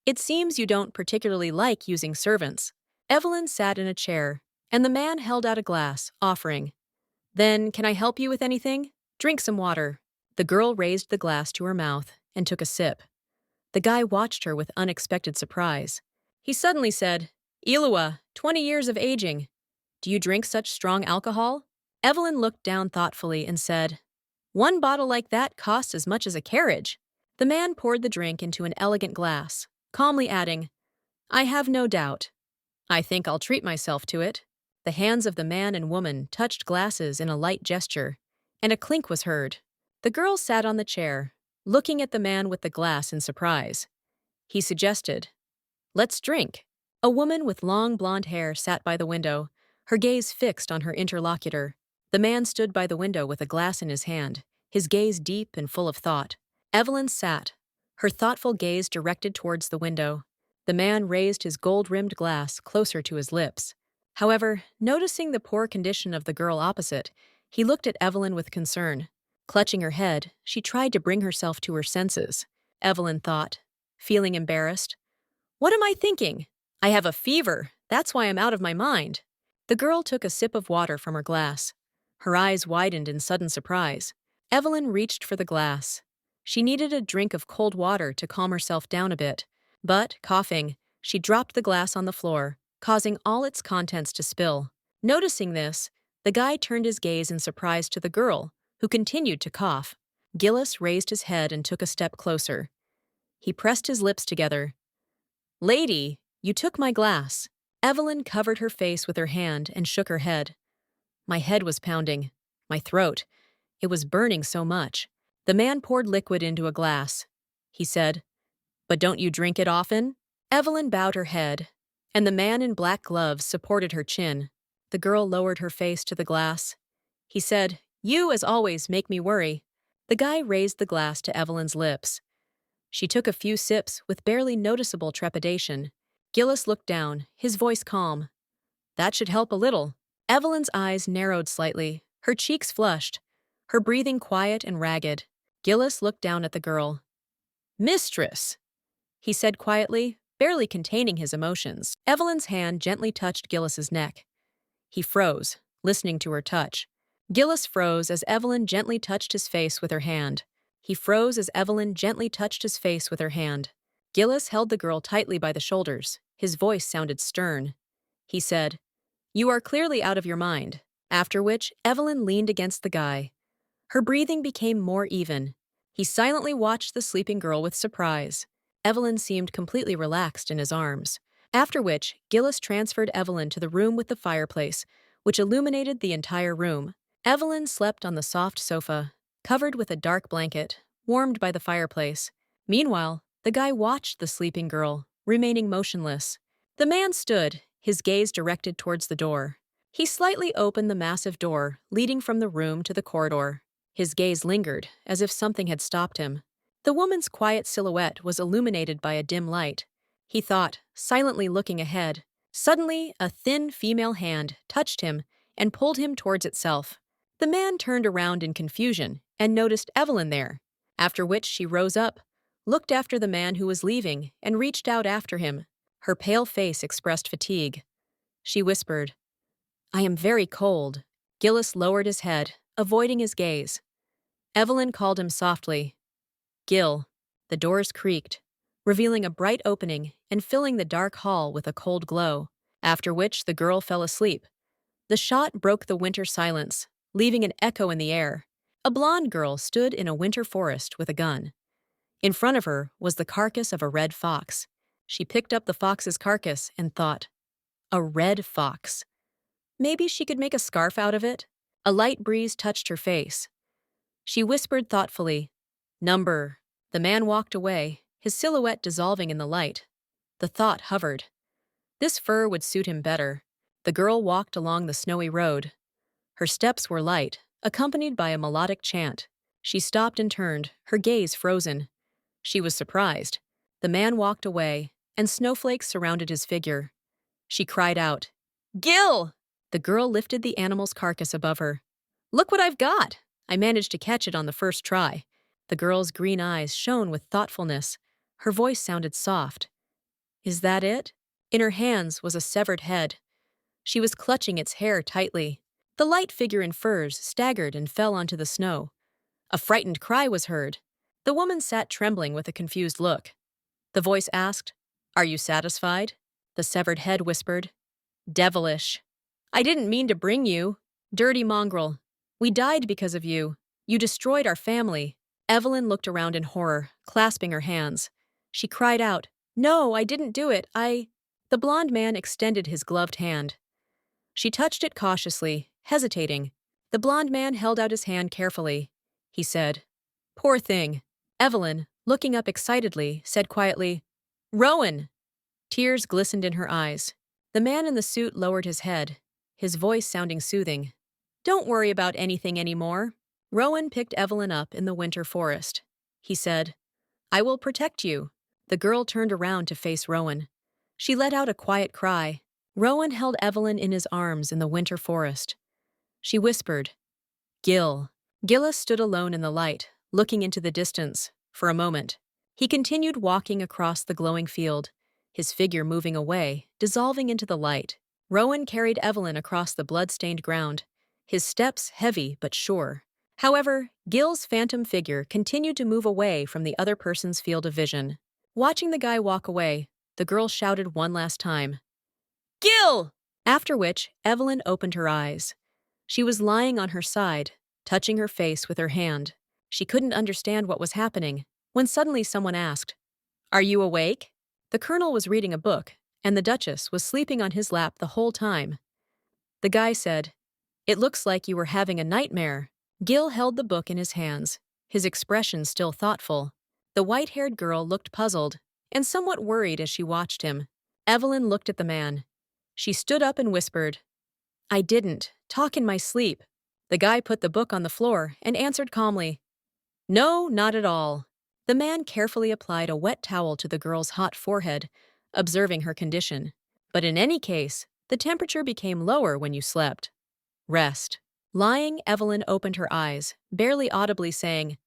"It seems you don't particularly like using servants." Evelyn sat in a chair, and the man held out a glass, offering, "Then, can I help you with anything? Drink some water." The girl raised the glass to her mouth and took a sip. The guy watched her with unexpected surprise. He suddenly said, "Ilua, 20 years of aging. Do you drink such strong alcohol?" Evelyn looked down thoughtfully and said, "One bottle like that costs as much as a carriage." The man poured the drink into an elegant glass, calmly adding, "I have no doubt. I think I'll treat myself to it." The hands of the man and woman touched glasses in a light gesture, and a clink was heard. The girl sat on the chair, looking at the man with the glass in surprise. He suggested, "Let's drink." A woman with long blonde hair sat by the window, her gaze fixed on her interlocutor. The man stood by the window with a glass in his hand, his gaze deep and full of thought. Evelyn sat, her thoughtful gaze directed towards the window. The man raised his gold-rimmed glass closer to his lips. However, noticing the poor condition of the girl opposite, he looked at Evelyn with concern. Clutching her head, she tried to bring herself to her senses. Evelyn thought, feeling embarrassed, "What am I thinking? I have a fever. That's why I'm out of my mind." The girl took a sip of water from her glass. Her eyes widened in sudden surprise. Evelyn reached for the glass. She needed a drink of cold water to calm herself down a bit, but, coughing, she dropped the glass on the floor, causing all its contents to spill. Noticing this, the guy turned his gaze in surprise to the girl, who continued to cough. Gillas raised his head and took a step closer. He pressed his lips together. "Lady, you took my glass." Evelyn covered her face with her hand and shook her head. My head was pounding. My throat. It was burning so much. The man poured liquid into a glass. He said, "But don't you drink it often?" Evelyn bowed her head, and the man in black gloves supported her chin. The girl lowered her face to the glass. He said, "You, as always, make me worry." The guy raised the glass to Evelyn's lips. She took a few sips with barely noticeable trepidation. Gillas looked down, his voice calm. That should help a little. Evelyn's eyes narrowed slightly, her cheeks flushed, her breathing quiet and ragged. Gillas looked down at the girl. Mistress, he said quietly, barely containing his emotions. Evelyn's hand gently touched Gillas's neck. He froze, listening to her touch. Gillas froze as Evelyn gently touched his face with her hand. He froze as Evelyn gently touched his face with her hand. Gillas held the girl tightly by the shoulders. His voice sounded stern. He said, "You are clearly out of your mind." After which, Evelyn leaned against the guy. Her breathing became more even. He silently watched the sleeping girl with surprise. Evelyn seemed completely relaxed in his arms. After which, Gillas transferred Evelyn to the room with the fireplace, which illuminated the entire room. Evelyn slept on the soft sofa, covered with a dark blanket, warmed by the fireplace. Meanwhile, the guy watched the sleeping girl, remaining motionless. The man stood, his gaze directed towards the door. He slightly opened the massive door, leading from the room to the corridor. His gaze lingered, as if something had stopped him. The woman's quiet silhouette was illuminated by a dim light. He thought, silently looking ahead. Suddenly, a thin female hand touched him and pulled him towards itself. The man turned around in confusion and noticed Evelyn there, after which she rose up, looked after the man who was leaving, and reached out after him. Her pale face expressed fatigue. She whispered, "I am very cold." Gillas lowered his head, avoiding his gaze. Evelyn called him softly, "Gil." The doors creaked, revealing a bright opening and filling the dark hall with a cold glow, after which the girl fell asleep. The shot broke the winter silence, leaving an echo in the air. A blonde girl stood in a winter forest with a gun. In front of her was the carcass of a red fox. She picked up the fox's carcass and thought, a red fox. Maybe she could make a scarf out of it? A light breeze touched her face. She whispered thoughtfully, "Number." The man walked away, his silhouette dissolving in the light. The thought hovered. This fur would suit him better. The girl walked along the snowy road. Her steps were light, accompanied by a melodic chant. She stopped and turned, her gaze frozen. She was surprised. The man walked away, and snowflakes surrounded his figure. She cried out, "Gil!" The girl lifted the animal's carcass above her. "Look what I've got! I managed to catch it on the first try." The girl's green eyes shone with thoughtfulness. Her voice sounded soft. "Is that it?" In her hands was a severed head. She was clutching its hair tightly. The light figure in furs staggered and fell onto the snow. A frightened cry was heard. The woman sat trembling with a confused look. The voice asked, "Are you satisfied?" The severed head whispered, "Devilish. I didn't mean to bring you. Dirty mongrel. We died because of you. You destroyed our family." Evelyn looked around in horror, clasping her hands. She cried out, "No, I didn't do it. The blond man extended his gloved hand. She touched it cautiously, hesitating. The blond man held out his hand carefully. He said, "Poor thing." Evelyn, looking up excitedly, said quietly, "Rowan." Tears glistened in her eyes. The man in the suit lowered his head, his voice sounding soothing. "Don't worry about anything anymore." Rowan picked Evelyn up in the winter forest. He said, "I will protect you." The girl turned around to face Rowan. She let out a quiet cry. Rowan held Evelyn in his arms in the winter forest. She whispered, "Gil." Gillas stood alone in the light, looking into the distance, for a moment. He continued walking across the glowing field, his figure moving away, dissolving into the light. Rowan carried Evelyn across the blood-stained ground, his steps heavy but sure. However, Gil's phantom figure continued to move away from the other person's field of vision. Watching the guy walk away, the girl shouted one last time, "Gil!" After which, Evelyn opened her eyes. She was lying on her side, touching her face with her hand. She couldn't understand what was happening, when suddenly someone asked, "Are you awake?" The colonel was reading a book, and the Duchess was sleeping on his lap the whole time. The guy said, "It looks like you were having a nightmare." Gil held the book in his hands, his expression still thoughtful. The white-haired girl looked puzzled and somewhat worried as she watched him. Evelyn looked at the man. She stood up and whispered, "I didn't talk in my sleep." The guy put the book on the floor and answered calmly, "No, not at all." The man carefully applied a wet towel to the girl's hot forehead, observing her condition. But in any case, the temperature became lower when you slept. Rest. Lying, Evelyn opened her eyes, barely audibly saying,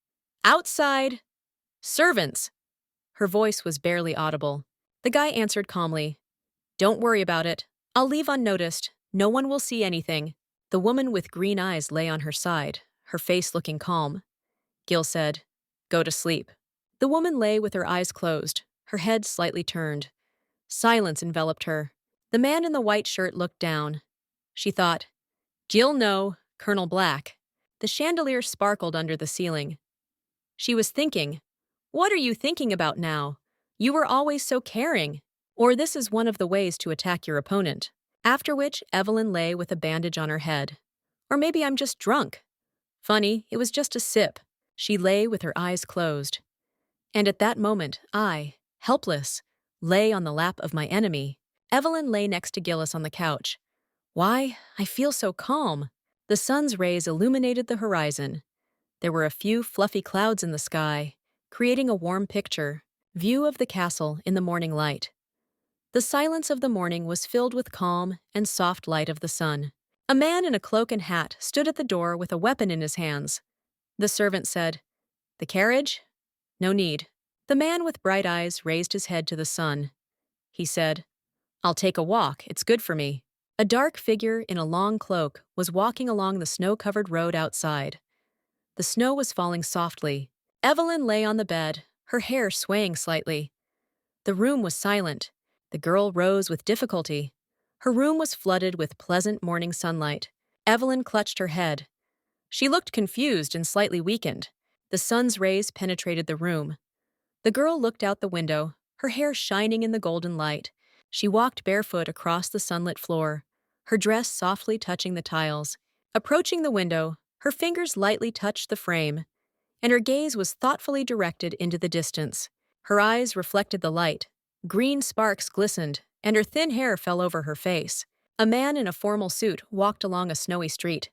"Outside! Servants!" Her voice was barely audible. The guy answered calmly, "Don't worry about it. I'll leave unnoticed. No one will see anything." The woman with green eyes lay on her side, her face looking calm. Gil said, "Go to sleep." The woman lay with her eyes closed, her head slightly turned. Silence enveloped her. The man in the white shirt looked down. She thought, "Gil no, Colonel Black." The chandelier sparkled under the ceiling. She was thinking, "What are you thinking about now? You were always so caring." Or this is one of the ways to attack your opponent. After which, Evelyn lay with a bandage on her head. Or maybe I'm just drunk. Funny, it was just a sip. She lay with her eyes closed. And at that moment, I, helpless, lay on the lap of my enemy. Evelyn lay next to Gillas on the couch. Why, I feel so calm. The sun's rays illuminated the horizon. There were a few fluffy clouds in the sky, creating a warm picture, view of the castle in the morning light. The silence of the morning was filled with calm and soft light of the sun. A man in a cloak and hat stood at the door with a weapon in his hands. The servant said, "The carriage? No need." The man with bright eyes raised his head to the sun. He said, "I'll take a walk, it's good for me." A dark figure in a long cloak was walking along the snow-covered road outside. The snow was falling softly. Evelyn lay on the bed, her hair swaying slightly. The room was silent. The girl rose with difficulty. Her room was flooded with pleasant morning sunlight. Evelyn clutched her head. She looked confused and slightly weakened. The sun's rays penetrated the room. The girl looked out the window, her hair shining in the golden light. She walked barefoot across the sunlit floor, her dress softly touching the tiles. Approaching the window, her fingers lightly touched the frame, and her gaze was thoughtfully directed into the distance. Her eyes reflected the light. Green sparks glistened, and her thin hair fell over her face. A man in a formal suit walked along a snowy street.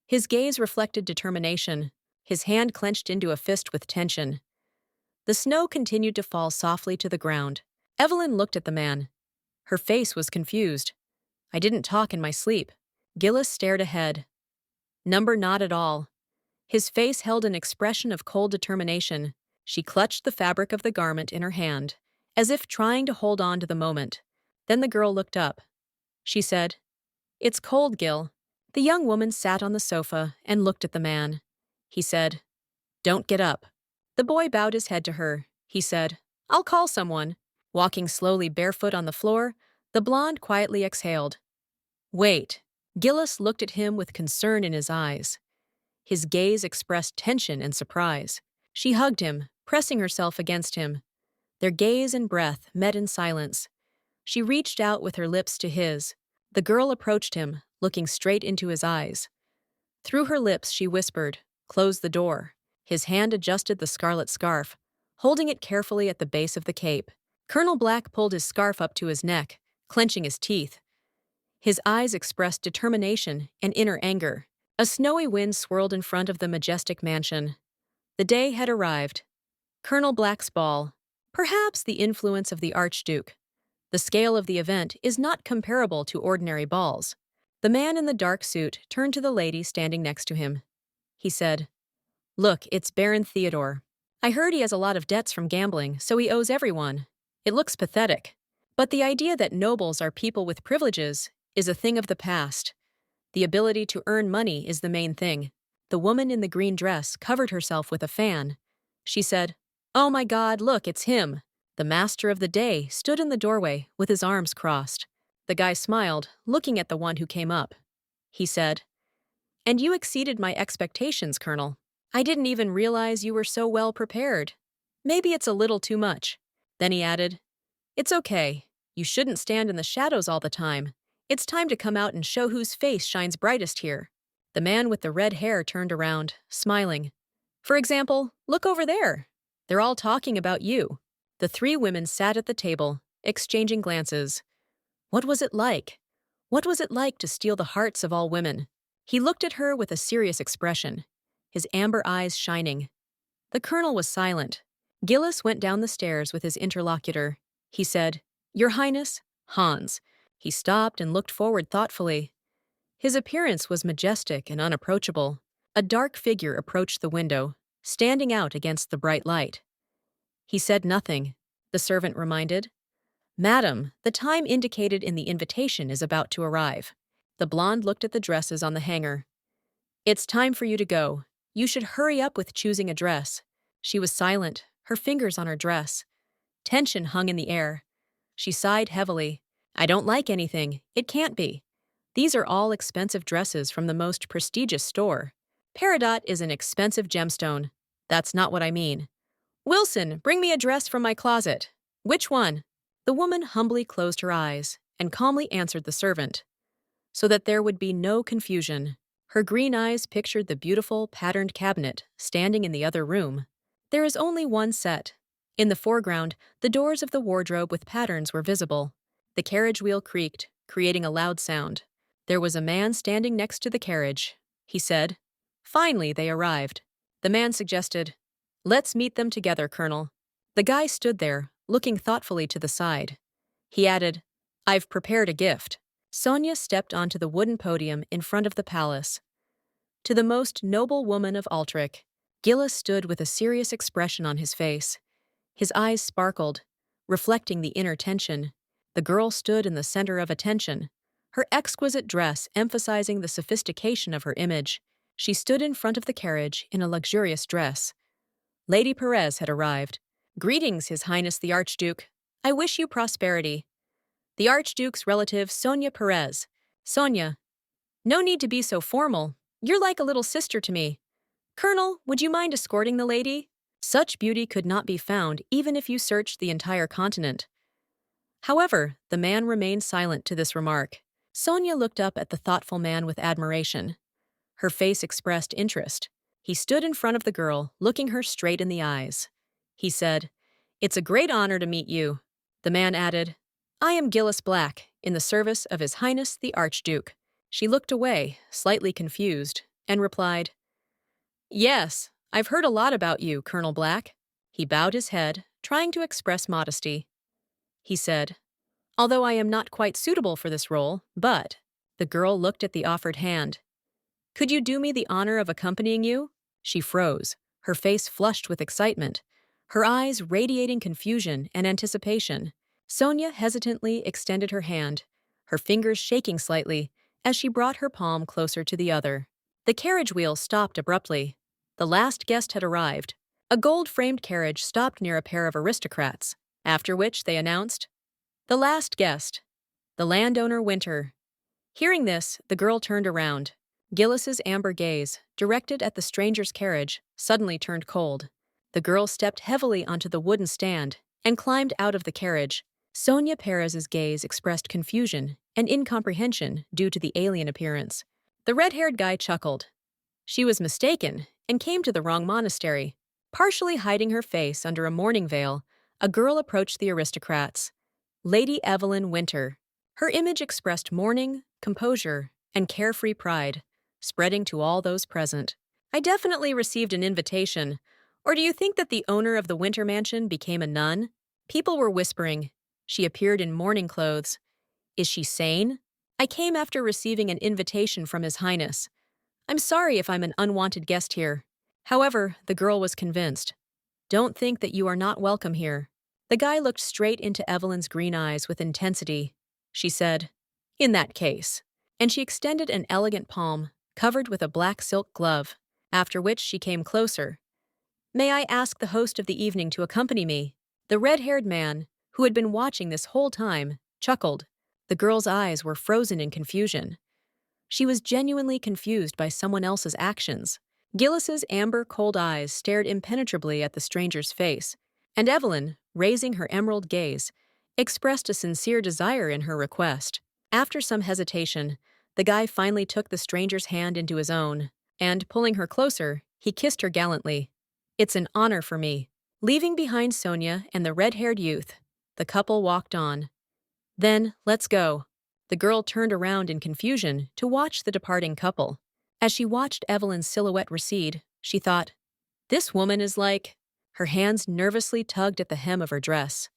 His gaze reflected determination, his hand clenched into a fist with tension. The snow continued to fall softly to the ground. Evelyn looked at the man. Her face was confused. "I didn't talk in my sleep." Gillas stared ahead. Number not at all. His face held an expression of cold determination. She clutched the fabric of the garment in her hand, as if trying to hold on to the moment. Then the girl looked up. She said, "It's cold, Gil." The young woman sat on the sofa and looked at the man. He said, "Don't get up." The boy bowed his head to her. He said, "I'll call someone." Walking slowly barefoot on the floor, the blonde quietly exhaled. "Wait." Gillas looked at him with concern in his eyes. His gaze expressed tension and surprise. She hugged him, pressing herself against him. Their gaze and breath met in silence. She reached out with her lips to his. The girl approached him, looking straight into his eyes. Through her lips, she whispered, "Close the door." His hand adjusted the scarlet scarf, holding it carefully at the base of the cape. Colonel Black pulled his scarf up to his neck, clenching his teeth. His eyes expressed determination and inner anger. A snowy wind swirled in front of the majestic mansion. The day had arrived. Colonel Black's ball. Perhaps the influence of the Archduke. The scale of the event is not comparable to ordinary balls. The man in the dark suit turned to the lady standing next to him. He said, "Look, it's Baron Theodore. I heard he has a lot of debts from gambling, so he owes everyone. It looks pathetic. But the idea that nobles are people with privileges is a thing of the past. The ability to earn money is the main thing." The woman in the green dress covered herself with a fan. She said, "Oh my God, look, it's him." The master of the day stood in the doorway with his arms crossed. The guy smiled, looking at the one who came up. He said, "And you exceeded my expectations, Colonel. I didn't even realize you were so well prepared. Maybe it's a little too much." Then he added, "It's okay. You shouldn't stand in the shadows all the time. It's time to come out and show whose face shines brightest here." The man with the red hair turned around, smiling. "For example, look over there. They're all talking about you." The three women sat at the table, exchanging glances. What was it like? What was it like to steal the hearts of all women? He looked at her with a serious expression, his amber eyes shining. The colonel was silent. Gillas went down the stairs with his interlocutor. He said, "Your Highness, Hans." He stopped and looked forward thoughtfully. His appearance was majestic and unapproachable. A dark figure approached the window, standing out against the bright light. He said nothing, the servant reminded. "Madam, the time indicated in the invitation is about to arrive." The blonde looked at the dresses on the hanger. "It's time for you to go. You should hurry up with choosing a dress." She was silent, her fingers on her dress. Tension hung in the air. She sighed heavily. "I don't like anything. It can't be. These are all expensive dresses from the most prestigious store. Peridot is an expensive gemstone. That's not what I mean. Wilson, bring me a dress from my closet." "Which one?" The woman humbly closed her eyes and calmly answered the servant, so that there would be no confusion. Her green eyes pictured the beautiful, patterned cabinet standing in the other room. "There is only one set." In the foreground, the doors of the wardrobe with patterns were visible. The carriage wheel creaked, creating a loud sound. There was a man standing next to the carriage. He said, "Finally, they arrived." The man suggested, "Let's meet them together, Colonel." The guy stood there, looking thoughtfully to the side. He added, "I've prepared a gift." Sonia stepped onto the wooden podium in front of the palace. To the most noble woman of Altric, Gillas stood with a serious expression on his face. His eyes sparkled, reflecting the inner tension. The girl stood in the center of attention, her exquisite dress emphasizing the sophistication of her image. She stood in front of the carriage in a luxurious dress. Lady Perez had arrived. "Greetings, His Highness the Archduke. I wish you prosperity." The Archduke's relative, Sonia Perez. "Sonia, no need to be so formal. You're like a little sister to me. Colonel, would you mind escorting the lady?" Such beauty could not be found even if you searched the entire continent. However, the man remained silent to this remark. Sonia looked up at the thoughtful man with admiration. Her face expressed interest. He stood in front of the girl, looking her straight in the eyes. He said, "It's a great honor to meet you." The man added, "I am Gillas Black, in the service of His Highness the Archduke." She looked away, slightly confused, and replied, "Yes, I've heard a lot about you, Colonel Black." He bowed his head, trying to express modesty. He said, "Although I am not quite suitable for this role, but—" The girl looked at the offered hand. "Could you do me the honor of accompanying you?" She froze, her face flushed with excitement, her eyes radiating confusion and anticipation. Sonia hesitantly extended her hand, her fingers shaking slightly as she brought her palm closer to the other. The carriage wheel stopped abruptly. The last guest had arrived. A gold-framed carriage stopped near a pair of aristocrats, after which they announced, "The last guest, the landowner Winter." Hearing this, the girl turned around. Gillas's amber gaze, directed at the stranger's carriage, suddenly turned cold. The girl stepped heavily onto the wooden stand and climbed out of the carriage. Sonia Perez's gaze expressed confusion and incomprehension due to the alien appearance. The red-haired guy chuckled. She was mistaken and came to the wrong monastery. Partially hiding her face under a mourning veil, a girl approached the aristocrats. Lady Evelyn Winter. Her image expressed mourning, composure, and carefree pride, spreading to all those present. "I definitely received an invitation. Or do you think that the owner of the Winter Mansion became a nun?" People were whispering. She appeared in mourning clothes. "Is she sane?" "I came after receiving an invitation from His Highness. I'm sorry if I'm an unwanted guest here." However, the girl was convinced. "Don't think that you are not welcome here." The guy looked straight into Evelyn's green eyes with intensity. She said, "In that case." And she extended an elegant palm, covered with a black silk glove, after which she came closer. "May I ask the host of the evening to accompany me?" The red-haired man, who had been watching this whole time, chuckled. The girl's eyes were frozen in confusion. She was genuinely confused by someone else's actions. Gillas's amber cold eyes stared impenetrably at the stranger's face, and Evelyn, raising her emerald gaze, expressed a sincere desire in her request. After some hesitation, the guy finally took the stranger's hand into his own, and, pulling her closer, he kissed her gallantly. "It's an honor for me." Leaving behind Sonia and the red-haired youth, the couple walked on. "Then, let's go." The girl turned around in confusion to watch the departing couple. As she watched Evelyn's silhouette recede, she thought, "This woman is like..." Her hands nervously tugged at the hem of her dress.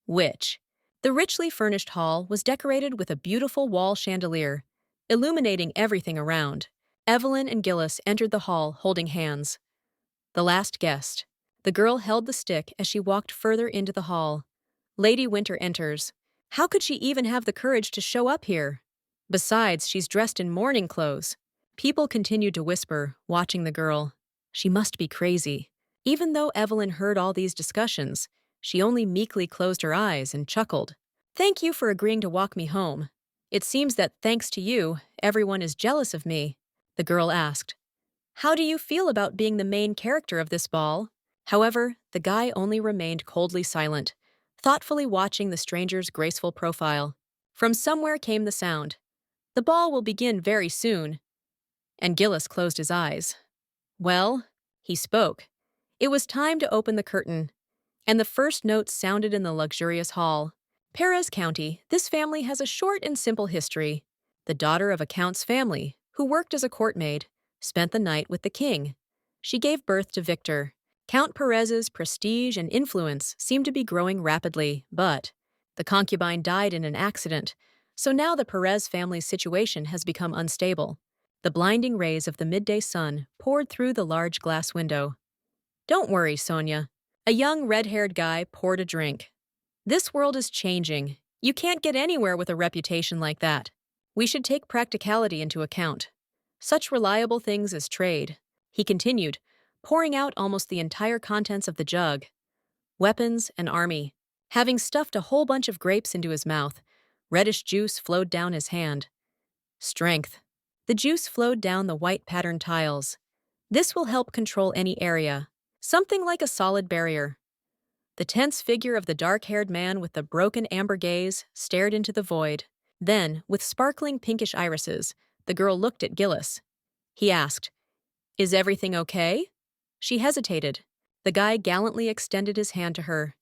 Which? The richly furnished hall was decorated with a beautiful wall chandelier, illuminating everything around. Evelyn and Gillas entered the hall holding hands. The last guest. The girl held the stick as she walked further into the hall. Lady Winter enters. How could she even have the courage to show up here? Besides, she's dressed in mourning clothes. People continued to whisper, watching the girl. She must be crazy. Even though Evelyn heard all these discussions, she only meekly closed her eyes and chuckled. Thank you for agreeing to walk me home. It seems that, thanks to you, everyone is jealous of me, the girl asked. How do you feel about being the main character of this ball? However, the guy only remained coldly silent, thoughtfully watching the stranger's graceful profile. From somewhere came the sound. The ball will begin very soon. And Gillas closed his eyes. Well, he spoke. It was time to open the curtain, and the first notes sounded in the luxurious hall. Perez County, this family has a short and simple history. The daughter of a count's family, who worked as a courtmaid, spent the night with the king. She gave birth to Victor. Count Perez's prestige and influence seemed to be growing rapidly, but the concubine died in an accident, so now the Perez family's situation has become unstable. The blinding rays of the midday sun poured through the large glass window. Don't worry, Sonia. A young red-haired guy poured a drink. This world is changing. You can't get anywhere with a reputation like that. We should take practicality into account. Such reliable things as trade, he continued, pouring out almost the entire contents of the jug. Weapons and army. Having stuffed a whole bunch of grapes into his mouth, reddish juice flowed down his hand. Strength. The juice flowed down the white patterned tiles. This will help control any area. Something like a solid barrier. The tense figure of the dark-haired man with the broken amber gaze stared into the void. Then, with sparkling pinkish irises, the girl looked at Gillas. He asked, Is everything okay? She hesitated. The guy gallantly extended his hand to her.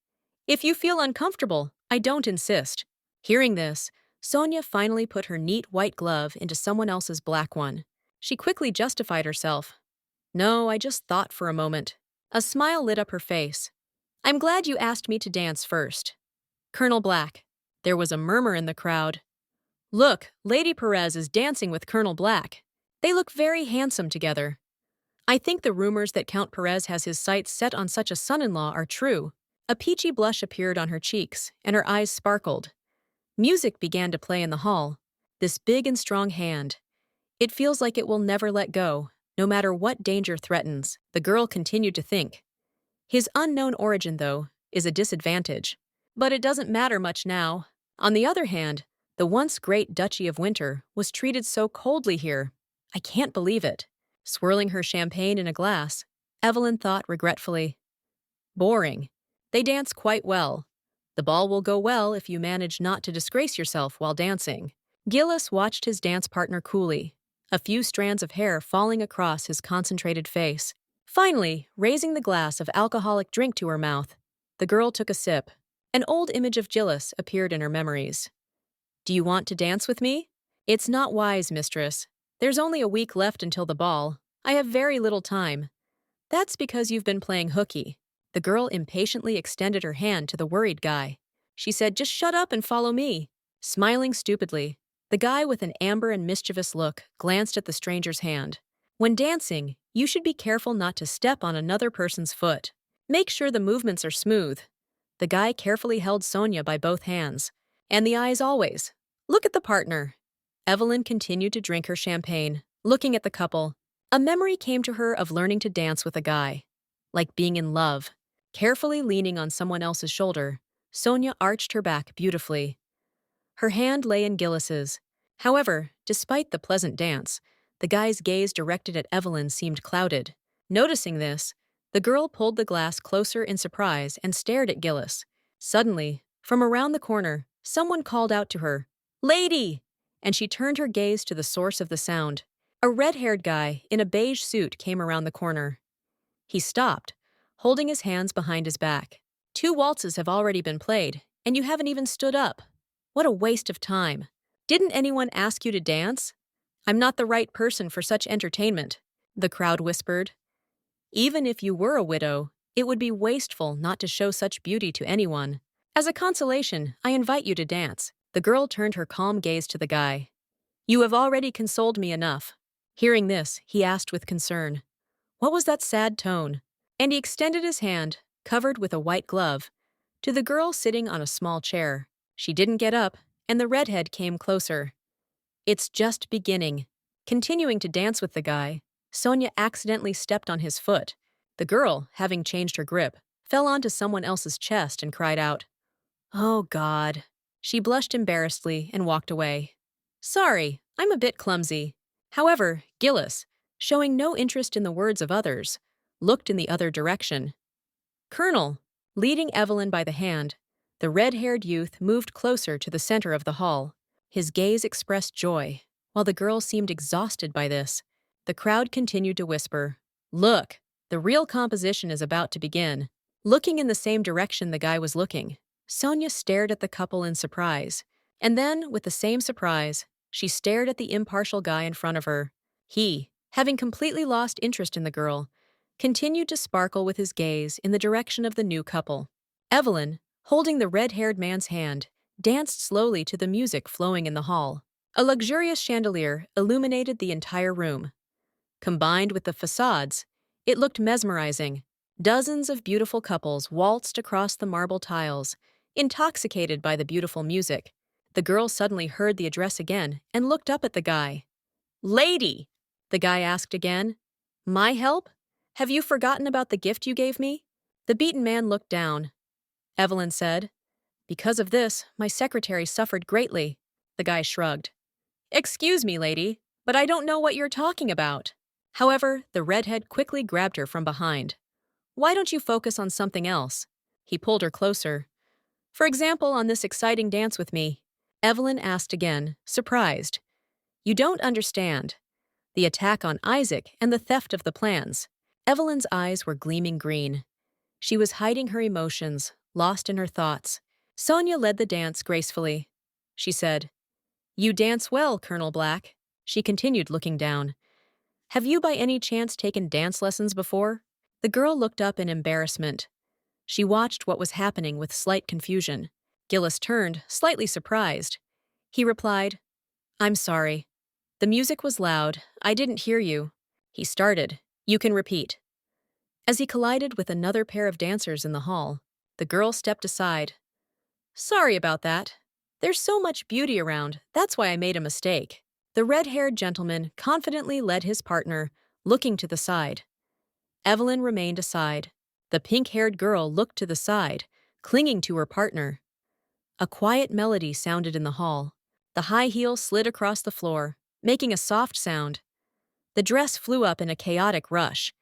If you feel uncomfortable, I don't insist. Hearing this, Sonia finally put her neat white glove into someone else's black one. She quickly justified herself. No, I just thought for a moment. A smile lit up her face. I'm glad you asked me to dance first. Colonel Black. There was a murmur in the crowd. Look, Lady Perez is dancing with Colonel Black. They look very handsome together. I think the rumors that Count Perez has his sights set on such a son-in-law are true. A peachy blush appeared on her cheeks, and her eyes sparkled. Music began to play in the hall. This big and strong hand. It feels like it will never let go, no matter what danger threatens, the girl continued to think. His unknown origin, though, is a disadvantage. But it doesn't matter much now. On the other hand, the once great Duchy of Winter was treated so coldly here. I can't believe it. Swirling her champagne in a glass, Evelyn thought regretfully. Boring. They dance quite well. The ball will go well if you manage not to disgrace yourself while dancing. Gillas watched his dance partner coolly, a few strands of hair falling across his concentrated face. Finally, raising the glass of alcoholic drink to her mouth, the girl took a sip. An old image of Gillas appeared in her memories. Do you want to dance with me? It's not wise, mistress. There's only a week left until the ball. I have very little time. That's because you've been playing hooky. The girl impatiently extended her hand to the worried guy. She said, just shut up and follow me. Smiling stupidly, the guy with an amber and mischievous look glanced at the stranger's hand. When dancing, you should be careful not to step on another person's foot. Make sure the movements are smooth. The guy carefully held Sonia by both hands. And the eyes always. Look at the partner. Evelyn continued to drink her champagne, looking at the couple. A memory came to her of learning to dance with a guy. Like being in love. Carefully leaning on someone else's shoulder, Sonia arched her back beautifully. Her hand lay in Gillas's. However, despite the pleasant dance, the guy's gaze directed at Evelyn seemed clouded. Noticing this, the girl pulled the glass closer in surprise and stared at Gillas. Suddenly, from around the corner, someone called out to her, Lady! And she turned her gaze to the source of the sound. A red-haired guy in a beige suit came around the corner. He stopped, holding his hands behind his back. 2 waltzes have already been played, and you haven't even stood up. What a waste of time. Didn't anyone ask you to dance? I'm not the right person for such entertainment, the crowd whispered. Even if you were a widow, It would be wasteful not to show such beauty to anyone. As a consolation, I invite you to dance. The girl turned her calm gaze to the guy. You have already consoled me enough. Hearing this, he asked with concern, what was that sad tone? And he extended his hand, covered with a white glove, to the girl sitting on a small chair. She didn't get up, and the redhead came closer. It's just beginning. Continuing to dance with the guy, Sonia accidentally stepped on his foot. The girl, having changed her grip, fell onto someone else's chest and cried out, "Oh, God." She blushed embarrassedly and walked away. Sorry, I'm a bit clumsy. However, Gillas, showing no interest in the words of others, looked in the other direction. Colonel, leading Evelyn by the hand, the red-haired youth moved closer to the center of the hall. His gaze expressed joy, while the girl seemed exhausted by this. The crowd continued to whisper, Look, the real composition is about to begin. Looking in the same direction the guy was looking, Sonia stared at the couple in surprise. And then, with the same surprise, she stared at the impartial guy in front of her. He, having completely lost interest in the girl, continued to sparkle with his gaze in the direction of the new couple. Evelyn, holding the red-haired man's hand, danced slowly to the music flowing in the hall. A luxurious chandelier illuminated the entire room. Combined with the facades, it looked mesmerizing. Dozens of beautiful couples waltzed across the marble tiles, intoxicated by the beautiful music. The girl suddenly heard the address again and looked up at the guy. Lady, the guy asked again. My help? Have you forgotten about the gift you gave me? The beaten man looked down. Evelyn said, Because of this, my secretary suffered greatly. The guy shrugged. Excuse me, lady, but I don't know what you're talking about. However, the redhead quickly grabbed her from behind. Why don't you focus on something else? He pulled her closer. For example, on this exciting dance with me. Evelyn asked again, surprised. You don't understand. The attack on Isaac and the theft of the plans. Evelyn's eyes were gleaming green. She was hiding her emotions, lost in her thoughts. Sonia led the dance gracefully. She said, You dance well, Colonel Black. She continued, looking down. Have you by any chance taken dance lessons before? The girl looked up in embarrassment. She watched what was happening with slight confusion. Gillas turned, slightly surprised. He replied, I'm sorry. The music was loud. I didn't hear you. He started. You can repeat. As he collided with another pair of dancers in the hall, the girl stepped aside. Sorry about that. There's so much beauty around, that's why I made a mistake. The red-haired gentleman confidently led his partner, looking to the side. Evelyn remained aside. The pink-haired girl looked to the side, clinging to her partner. A quiet melody sounded in the hall. The high heel slid across the floor, making a soft sound. The dress flew up in a chaotic rush,